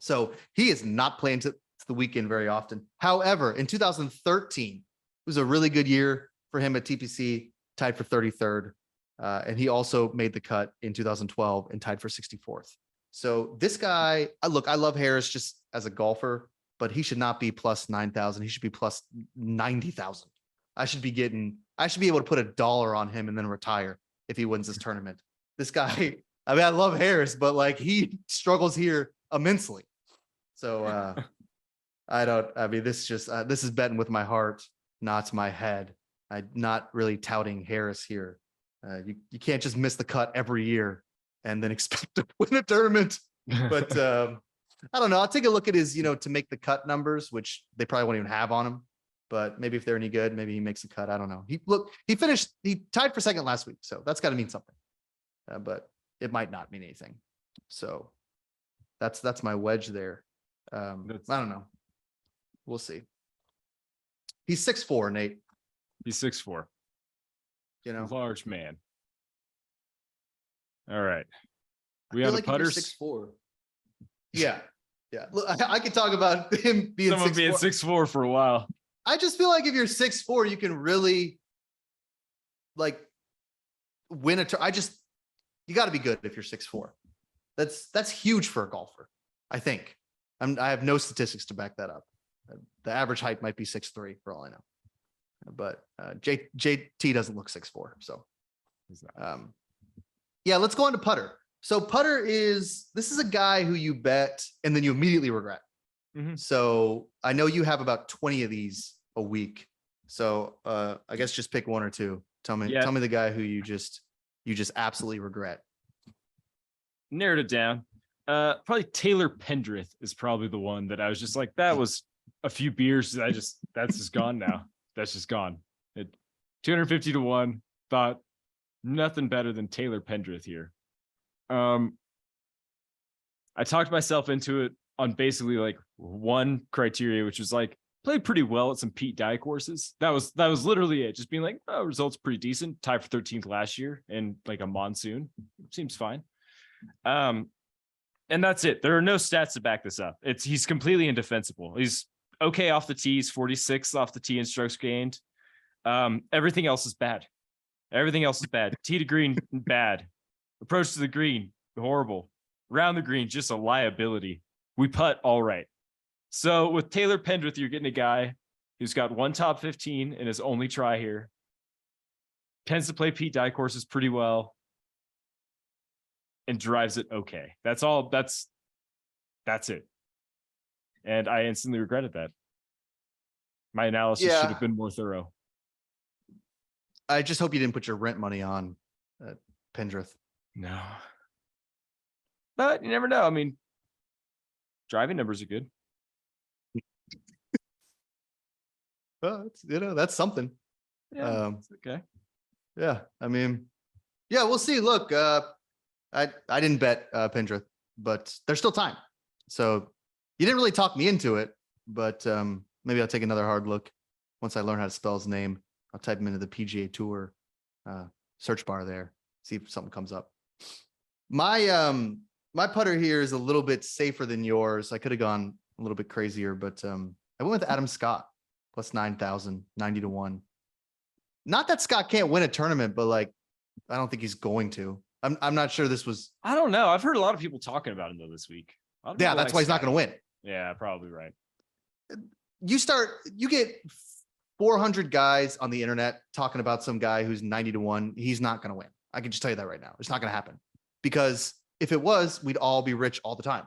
So he is not playing to the weekend very often. However, in 2013, it was a really good year for him at TPC, tied for 33rd. And he also made the cut in 2012 and tied for 64th. So this guy, I love Harris just as a golfer, but he should not be plus 9,000. He should be plus 90,000. I should be able to put $1 on him and then retire if he wins this tournament. This guy, I love Harris, but he struggles here immensely. So this is betting with my heart, not my head. I'm not really touting Harris here. You can't just miss the cut every year and then expect to win a tournament. But I don't know. I'll take a look at his, to make the cut numbers, which they probably won't even have on him. But maybe if they're any good, maybe he makes a cut. I don't know. He tied for second last week. So that's got to mean something. But it might not mean anything. So that's my wedge there. I don't know. We'll see. He's 6'4", Nate. He's 6'4". Large man. All right. We on the putters? 6'4". Yeah. Yeah. Look, I could talk about him being 6'4". Being 6'4" for a while. I just feel like if you're 6'4", you can really win you got to be good if you're 6'4". That's huge for a golfer. I think. I have no statistics to back that up. The average height might be 6'3" for all I know. But JT doesn't look 6'4", so yeah, let's go on to putter. So putter this is a guy who you bet and then you immediately regret. Mhm. So I know you have about 20 of these a week. So I guess just pick one or two. Tell me the guy who you just absolutely regret. Narrowed it down. Probably Taylor Pendrith is probably the one that I was just like, that was a few beers. That's just gone now. That's just gone. 250 to 1. Thought nothing better than Taylor Pendrith here. I talked myself into it on basically like one criteria, which was like played pretty well at some Pete Dye courses. That was literally it. Just being like, oh, results pretty decent. Tied for 13th last year in like a monsoon. Seems fine. And that's it. There are no stats to back this up. He's completely indefensible. He's okay off the tee. He's 46 off the tee in strokes gained. Everything else is bad. Everything else is bad. Tee to green, bad. Approach to the green, horrible. Round the green, just a liability. We putt all right. So with Taylor Pendrith, you're getting a guy who's got one top 15 in his only try here. Tends to play Pete Dye courses pretty well. And drives it okay. That's all. That's it. And I instantly regretted that. My analysis should have been more thorough. I just hope you didn't put your rent money on Pendrith. No. But you never know. I mean, driving numbers are good. Well, that's something. Yeah, it's okay. Yeah, I mean, yeah, we'll see. Look, I didn't bet Pendrith, but there's still time. So you didn't really talk me into it, but maybe I'll take another hard look once I learn how to spell his name. I'll type him into the PGA Tour search bar there, see if something comes up. My putter here is a little bit safer than yours. I could have gone a little bit crazier, but I went with Adam Scott plus 9,000, 90 to 1. Not that Scott can't win a tournament, but like I don't think he's going to. I'm not sure this was. I don't know. I've heard a lot of people talking about him though this week. Yeah, that's why he's not going to win. Yeah, probably right. You get 400 guys on the internet talking about some guy who's 90 to 1. He's not going to win. I can just tell you that right now. It's not going to happen because if it was, we'd all be rich all the time.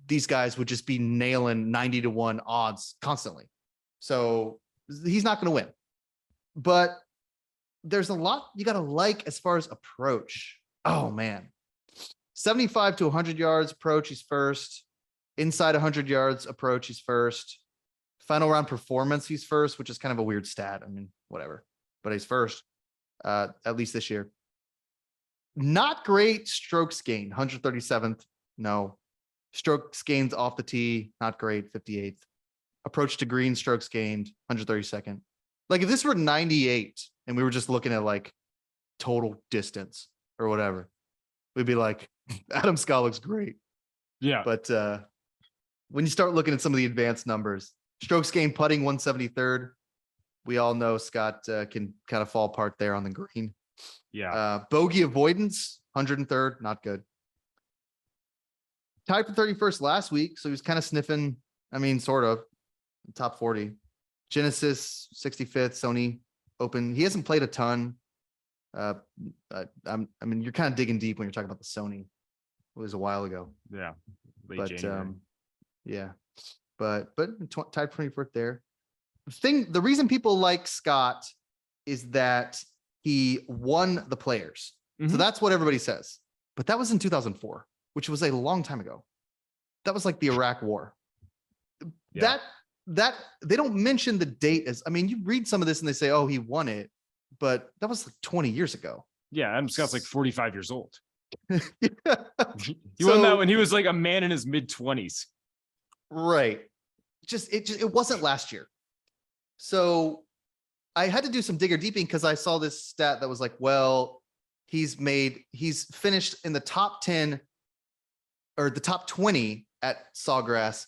These guys would just be nailing 90 to 1 odds constantly. So he's not going to win. But there's a lot you got to like as far as approach. Oh man. 75 to 100 yards approach, he's first. Inside 100 yards approach, he's first. Final round performance, he's first, which is kind of a weird stat. I mean, whatever, but he's first, at least this year. Not great strokes gained, 137th. No. Strokes gained off the tee, not great, 58th. Approach to green, strokes gained, 132nd. Like if this were 98 and we were just looking at like total distance or whatever, we'd be like, Adam Scott looks great. Yeah. But when you start looking at some of the advanced numbers, strokes gained putting 173rd. We all know Scott can kind of fall apart there on the green. Yeah. Bogey avoidance, 103rd, not good. Tied for 31st last week, so he was kind of sniffing. I mean, sort of top 40. Genesis 65th, Sony Open. He hasn't played a ton. I mean, you're kind of digging deep when you're talking about the Sony. It was a while ago. Yeah. But yeah, but tied 24th there. The reason people like Scott is that he won the Players. Mm-hmm. So that's what everybody says. But that was in 2004, which was a long time ago. That was like the Iraq War. Yeah. That they don't mention the date as, I mean, you read some of this and they say, oh, he won it, but that was like 20 years ago. Yeah. Adam Scott's like 45 years old. He won that when he was like a man in his mid-20s. Right. It wasn't last year. So I had to do some digger deeping because I saw this stat that was like, well, he's finished in the top 10 or the top 20 at Sawgrass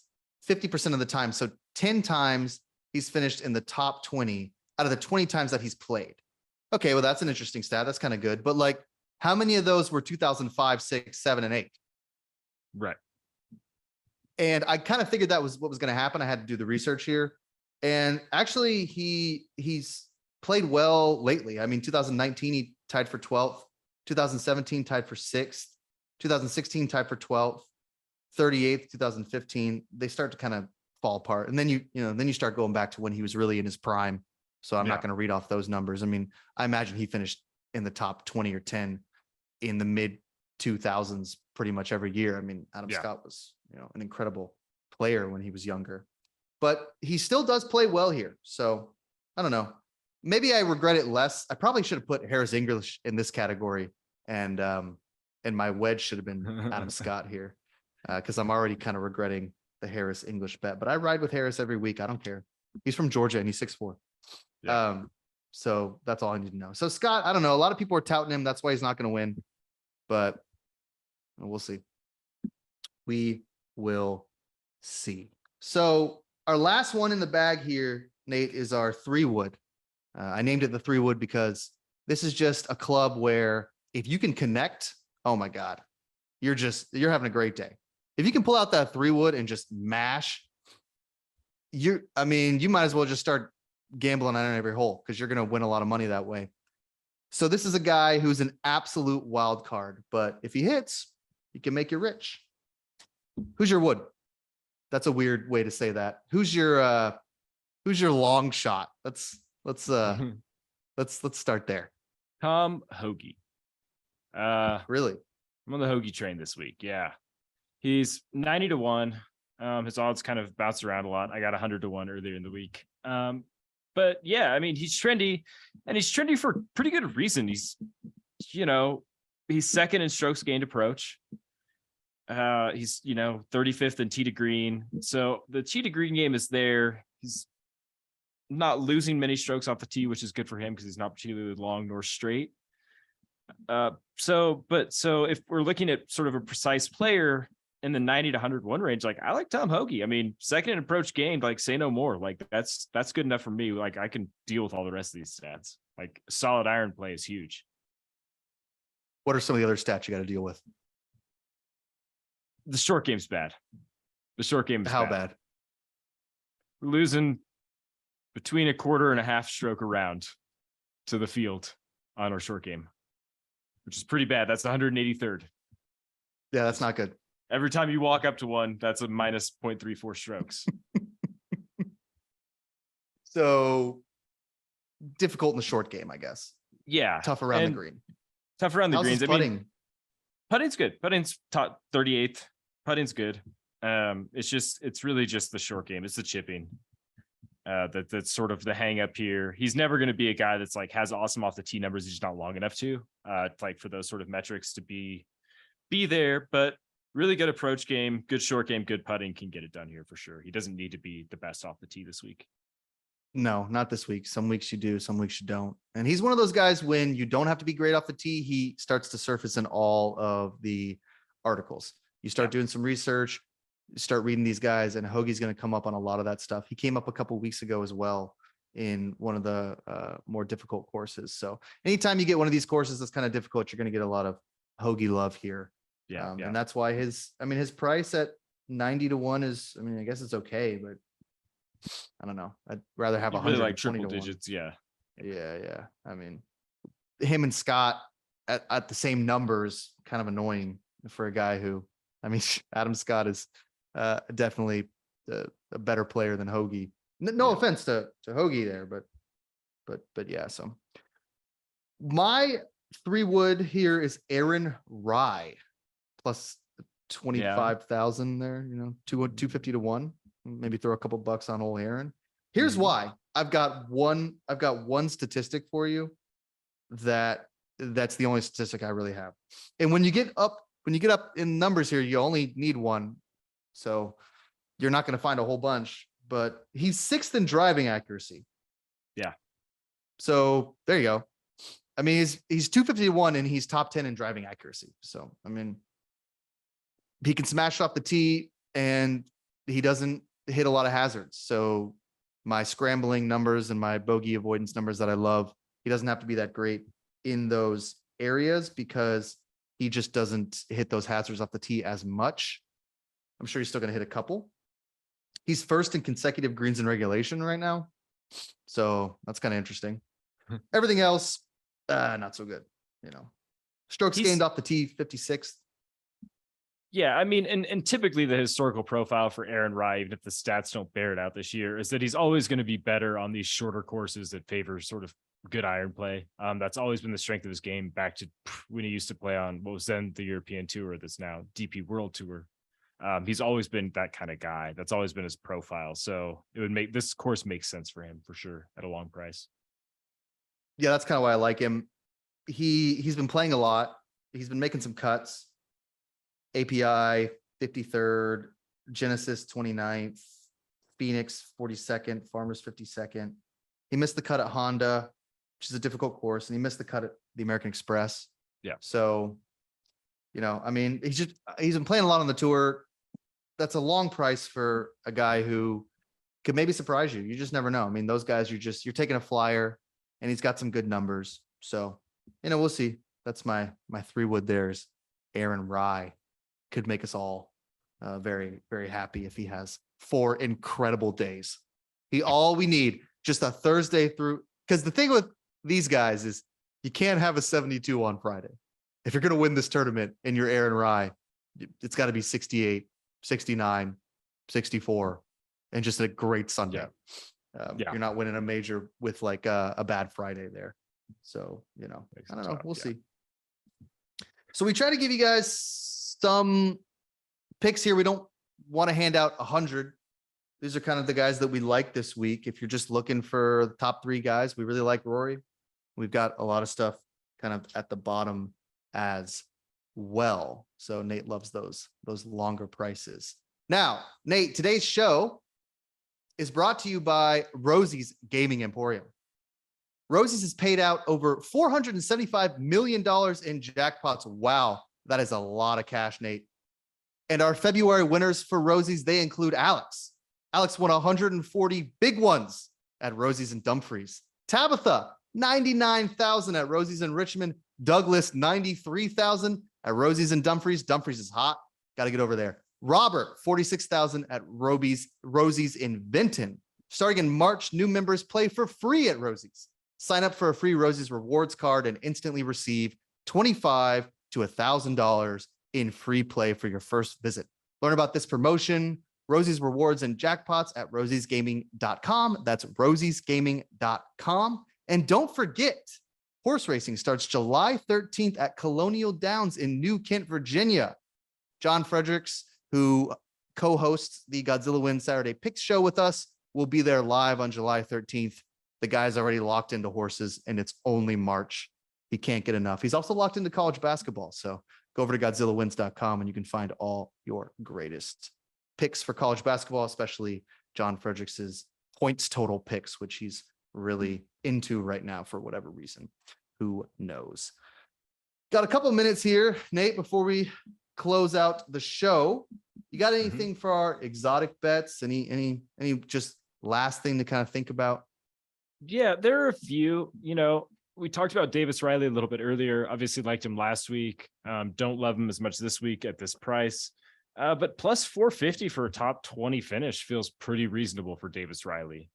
50% of the time. So 10 times he's finished in the top 20 out of the 20 times that he's played. Okay, well, that's an interesting stat. That's kind of good. But like, how many of those were 2005, 6, 7, and 8? Right. And I kind of figured that was what was going to happen. I had to do the research here. And actually, he's played well lately. I mean, 2019, he tied for 12th. 2017, tied for 6th. 2016 tied for 12th, 38th, 2015. They start to kind of fall apart. And then then you start going back to when he was really in his prime. So I'm not going to read off those numbers. I mean, I imagine he finished in the top 20 or 10 in the mid 2000s pretty much every year. I mean, Adam Scott was, an incredible player when he was younger, but he still does play well here. So I don't know. Maybe I regret it less. I probably should have put Harris English in this category, and my wedge should have been Adam Scott here, because I'm already kind of regretting the Harris English bet. But I ride with Harris every week. I don't care. He's from Georgia and he's 6'4". Yeah. So that's all I need to know. So Scott, I don't know. A lot of people are touting him. That's why he's not going to win, but we'll see. We will see. So our last one in the bag here, Nate, is our 3-wood. I named it the 3-wood because this is just a club where if you can connect, oh my God, you're having a great day. If you can pull out that 3-wood and just mash, you might as well just start gambling on every hole because you're going to win a lot of money that way. So this is a guy who's an absolute wild card, but if he hits, he can make you rich. Who's your wood? That's a weird way to say that. Who's your long shot? Let's start there. Tom Hoge. Really? I'm on the Hoge train this week. Yeah. He's 90-1. His odds kind of bounce around a lot. I got 100-1 earlier in the week. But yeah, I mean, he's trendy, and he's trendy for pretty good reason. He's second in strokes gained approach. He's 35th in tee to green. So the tee to green game is there. He's not losing many strokes off the tee, which is good for him because he's not particularly long nor straight. So if we're looking at sort of a precise player in the 90 to 101 range, like I like Tom Hoge. I mean, second in approach gained, like say no more. Like that's good enough for me. Like I can deal with all the rest of these stats. Like solid iron play is huge. What are some of the other stats you got to deal with? The short game's bad. The short game is how bad? We're losing between a quarter and a half stroke around to the field on our short game, which is pretty bad. That's 183rd. Yeah, that's not good. Every time you walk up to one, that's a minus 0.34 strokes. So difficult in the short game, I guess. Yeah. Tough around the green. Tough around the greens. Putting? Putting's good. Putting's top 38th. Putting's good. It's really just the short game. It's the chipping. That's sort of the hang up here. He's never going to be a guy that's like has awesome off the tee numbers. He's just not long enough to like for those sort of metrics to be there, but really good approach game, good short game, good putting can get it done here for sure. He doesn't need to be the best off the tee this week. No, not this week. Some weeks you do, some weeks you don't. And he's one of those guys when you don't have to be great off the tee, he starts to surface in all of the articles. You start doing some research, you start reading these guys, and Hoagie's going to come up on a lot of that stuff. He came up a couple of weeks ago as well in one of the more difficult courses. So anytime you get one of these courses that's kind of difficult, you're going to get a lot of Hoagie love here. And that's why his price at 90-1 is, I guess it's okay, but I don't know. I'd rather have 100 like triple digits. Yeah. I mean, him and Scott at the same numbers, kind of annoying for a guy who, Adam Scott is definitely a better player than Hoagie. No offense to Hoagie there, but yeah. So my 3-wood here is Aaron Rye plus 25,000 there, 250-1, maybe throw a couple bucks on old Aaron. Here's why. I've got one statistic for you that's the only statistic I really have. And when you get up in numbers here, you only need one. So you're not going to find a whole bunch, but he's 6th in driving accuracy. Yeah. So there you go. He's 250-1 and he's top 10 in driving accuracy. So, he can smash off the tee and he doesn't hit a lot of hazards. So my scrambling numbers and my bogey avoidance numbers that I love, he doesn't have to be that great in those areas because he just doesn't hit those hazards off the tee as much. I'm sure he's still going to hit a couple. He's 1st in consecutive greens in regulation right now. So that's kind of interesting. Everything else, not so good. Strokes gained off the tee, 56th. Yeah, I mean, and typically the historical profile for Aaron Rai, even if the stats don't bear it out this year, is that he's always going to be better on these shorter courses that favor sort of good iron play. That's always been the strength of his game back to when he used to play on what was then the European Tour, that's now DP World Tour. He's always been that kind of guy. That's always been his profile. So it would make this course make sense for him for sure at a long price. Yeah, that's kind of why I like him. He's been playing a lot. He's been making some cuts. API 53rd, Genesis 29th, Phoenix 42nd, Farmers 52nd. He missed the cut at Honda, which is a difficult course, and he missed the cut at the American Express. Yeah. So, I mean, he's been playing a lot on the tour. That's a long price for a guy who could maybe surprise you. You just never know. I mean, those guys, you're taking a flyer, and he's got some good numbers. So, we'll see. That's my 3-wood there is Aaron Rai. Could make us all very, very happy if he has 4 incredible days. All we need just a Thursday through, because the thing with these guys is you can't have a 72 on Friday. If you're going to win this tournament and you're Aaron Rai, it's got to be 68, 69, 64, and just a great Sunday. You're not winning a major with like a bad Friday there. So, I don't know. We'll see. So we try to give you guys some picks here. We don't want to hand out 100. These are kind of the guys that we like this week. If you're just looking for the top 3 guys, we really like Rory. We've got a lot of stuff kind of at the bottom as well. So Nate loves those longer prices. Now, Nate, today's show is brought to you by Rosie's Gaming Emporium. Rosie's has paid out over $475 million in jackpots. Wow. That is a lot of cash, Nate. And our February winners for Rosie's, they include Alex. Alex won 140 big ones at Rosie's and Dumfries. Tabitha, 99,000 at Rosie's in Richmond. Douglas, 93,000 at Rosie's and Dumfries. Dumfries is hot. Got to get over there. Robert, 46,000 at Rosie's in Vinton. Starting in March, new members play for free at Rosie's. Sign up for a free Rosie's rewards card and instantly receive $25 to $1,000 in free play for your first visit. Learn about this promotion, Rosie's rewards and jackpots at rosiesgaming.com. That's rosiesgaming.com. And don't forget, horse racing starts July 13th at Colonial Downs in New Kent, Virginia. John Fredericks, who co-hosts the Godzilla Win Saturday Picks show with us, will be there live on July 13th. The guy's already locked into horses, and it's only March. He can't get enough. He's also locked into college basketball. So go over to GodzillaWins.com and you can find all your greatest picks for college basketball, especially John Fredericks's points total picks, which he's really into right now for whatever reason. Who knows? Got a couple minutes here, Nate, before we close out the show. You got anything for our exotic bets? Any just last thing to kind of think about? Yeah, there are a few. We talked about Davis Riley a little bit earlier. Obviously liked him last week. Don't love him as much this week at this price. But plus 450 for a top 20 finish feels pretty reasonable for Davis Riley.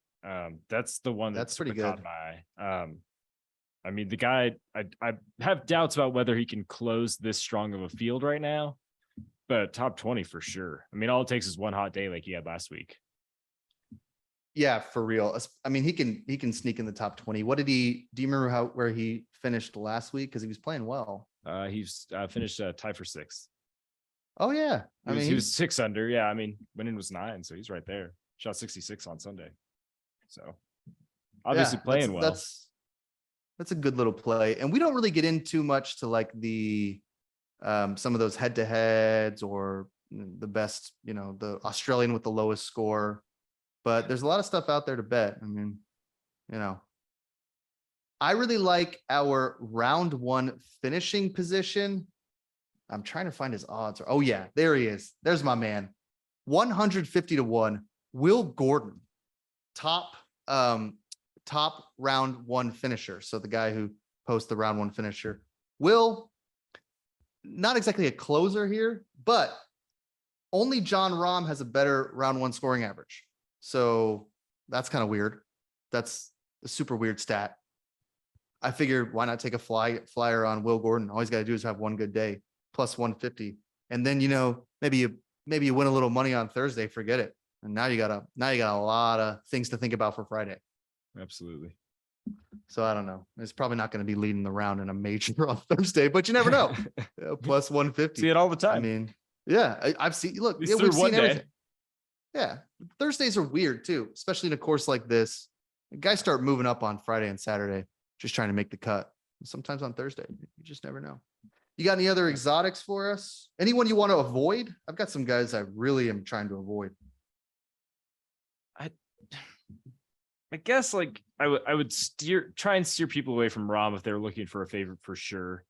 That's the one that's pretty good. Caught my eye. I mean, the guy, I have doubts about whether he can close this strong of a field right now, but top 20 for sure. I mean, all it takes is one hot day like he had last week. Yeah, for real. I mean, he can sneak in the top 20. Do you remember where he finished last week? Because he was playing well. He's finished tied for 6th. Oh yeah. He was 6 under. Yeah. I mean, winning was 9. So he's right there. Shot 66 on Sunday. So obviously playing well. That's a good little play. And we don't really get in too much to like the some of those head to heads or the best, the Australian with the lowest score. But there's a lot of stuff out there to bet. I mean, I really like our round 1 finishing position. I'm trying to find his odds. Oh yeah, there he is. There's my man. 150 to 1. Will Gordon, top round 1 finisher. So the guy who posts the round 1 finisher. Will, not exactly a closer here, but only John Rahm has a better round 1 scoring average. So that's kind of weird. That's a super weird stat. I figured why not take a flyer on Will Gordon? All he's got to do is have one good day, plus 150, And then, maybe you win a little money on Thursday, forget it. And now you got a lot of things to think about for Friday. Absolutely. So I don't know. It's probably not going to be leading the round in a major on Thursday, but you never know. Plus 150. See it all the time. I mean, yeah, I've seen, look, At least we've through one seen day. everything. Yeah. Thursdays are weird too, especially in a course like this. Guys start moving up on Friday and Saturday, just trying to make the cut. Sometimes on Thursday, you just never know. You got any other exotics for us? Anyone you want to avoid? I've got some guys I really am trying to avoid. I guess like I would try and steer people away from Rahm if they're looking for a favorite for sure.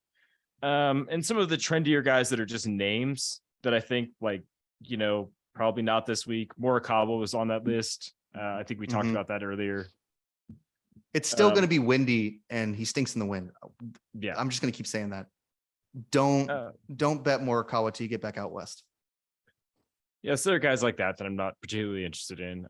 And some of the trendier guys that are just names that I think probably not this week. Morikawa was on that list. I think we talked about that earlier. It's still going to be windy and he stinks in the wind. Yeah. I'm just going to keep saying that. Don't bet Morikawa till you get back out west. Yes, there are guys like that I'm not particularly interested in.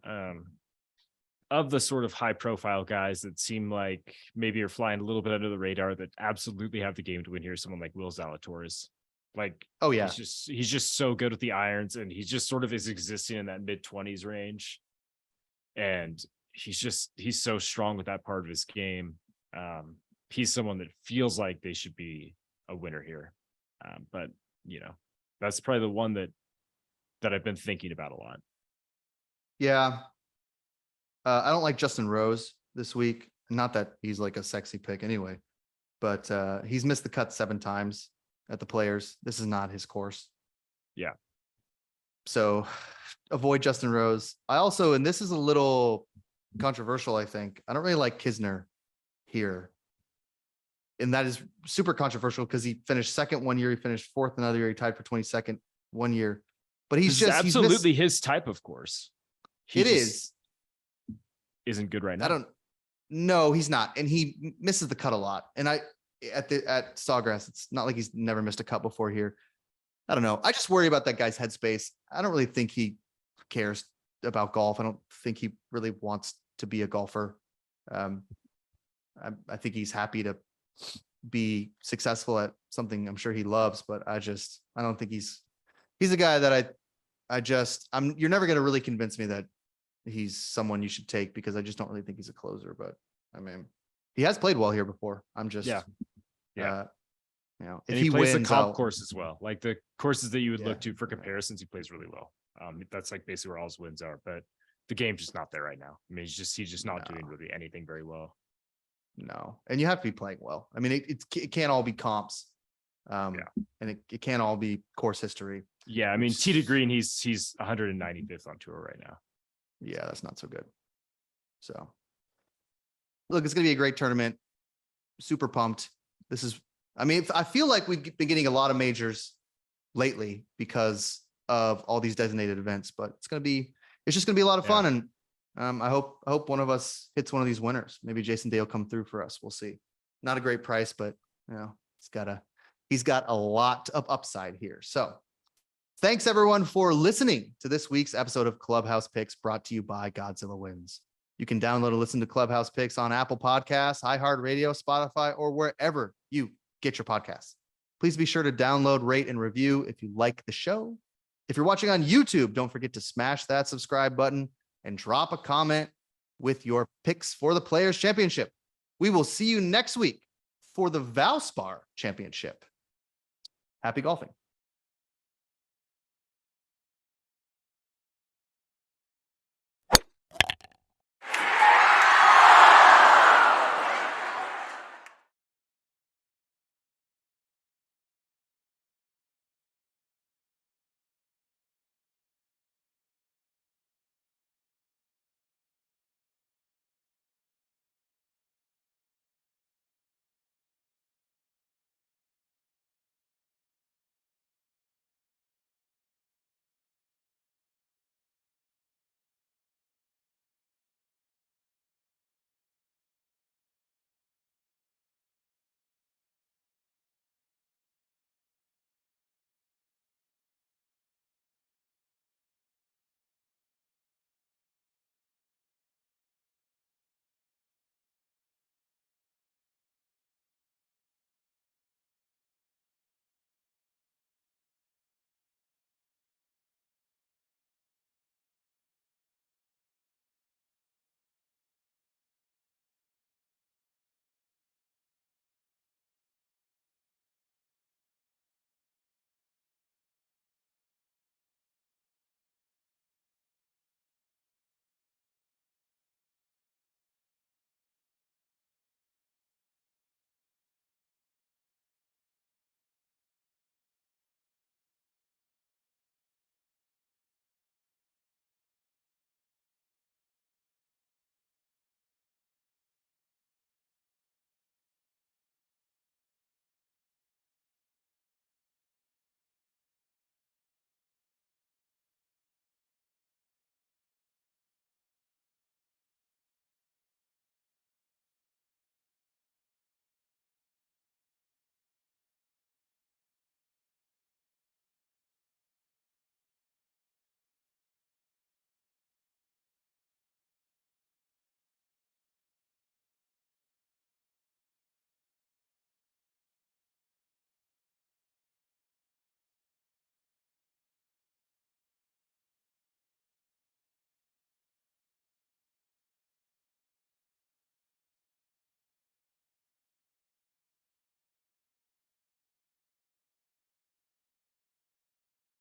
Of the sort of high profile guys that seem like maybe are flying a little bit under the radar that absolutely have the game to win here, someone like Will Zalatoris. Like, oh yeah, he's just so good with the irons, and he just sort of is existing in that mid-20s range. And he's so strong with that part of his game. He's someone that feels like they should be a winner here. But that's probably the one that I've been thinking about a lot. Yeah. I don't like Justin Rose this week. Not that he's like a sexy pick anyway, but he's missed the cut 7 times at the Players. This is not his course. Yeah. So avoid Justin Rose. I also, and this is a little controversial, I think, I don't really like Kisner here. And that is super controversial because he finished second one year, he finished fourth another year, he tied for 22nd one year. But he's absolutely his type of course. Isn't good right now. No, he's not. And he misses the cut a lot. And at Sawgrass, it's not like he's never missed a cut before here. I don't know. I just worry about that guy's headspace. I don't really think he cares about golf. I don't think he really wants to be a golfer. I think he's happy to be successful at something I'm sure he loves, but I don't think he's a guy that you're never going to really convince me that he's someone you should take because I just don't really think he's a closer. But I mean, he has played well here before. I'm just, yeah. If he plays wins, the comp course as well, like the courses that you would look to for comparisons, he plays really well. That's like basically where all his wins are, but the game's just not there right now. I mean, he's just not doing really anything very well. No, and you have to be playing well. I mean, it can't all be comps, and it can't all be course history. Yeah, I mean, tee to green, he's 195th on tour right now. Yeah, that's not so good. So, look, it's going to be a great tournament. Super pumped. I feel like we've been getting a lot of majors lately because of all these designated events, but it's just going to be a lot of fun. And I hope one of us hits one of these winners. Maybe Jason Day will come through for us. We'll see. Not a great price, but he's got a lot of upside here. So thanks everyone for listening to this week's episode of Clubhouse Picks, brought to you by Godzilla Wins. You can download and listen to Clubhouse Picks on Apple Podcasts, iHeartRadio, Spotify, or wherever you get your podcasts. Please be sure to download, rate, and review if you like the show. If you're watching on YouTube, don't forget to smash that subscribe button and drop a comment with your picks for the Players Championship. We will see you next week for the Valspar Championship. Happy golfing.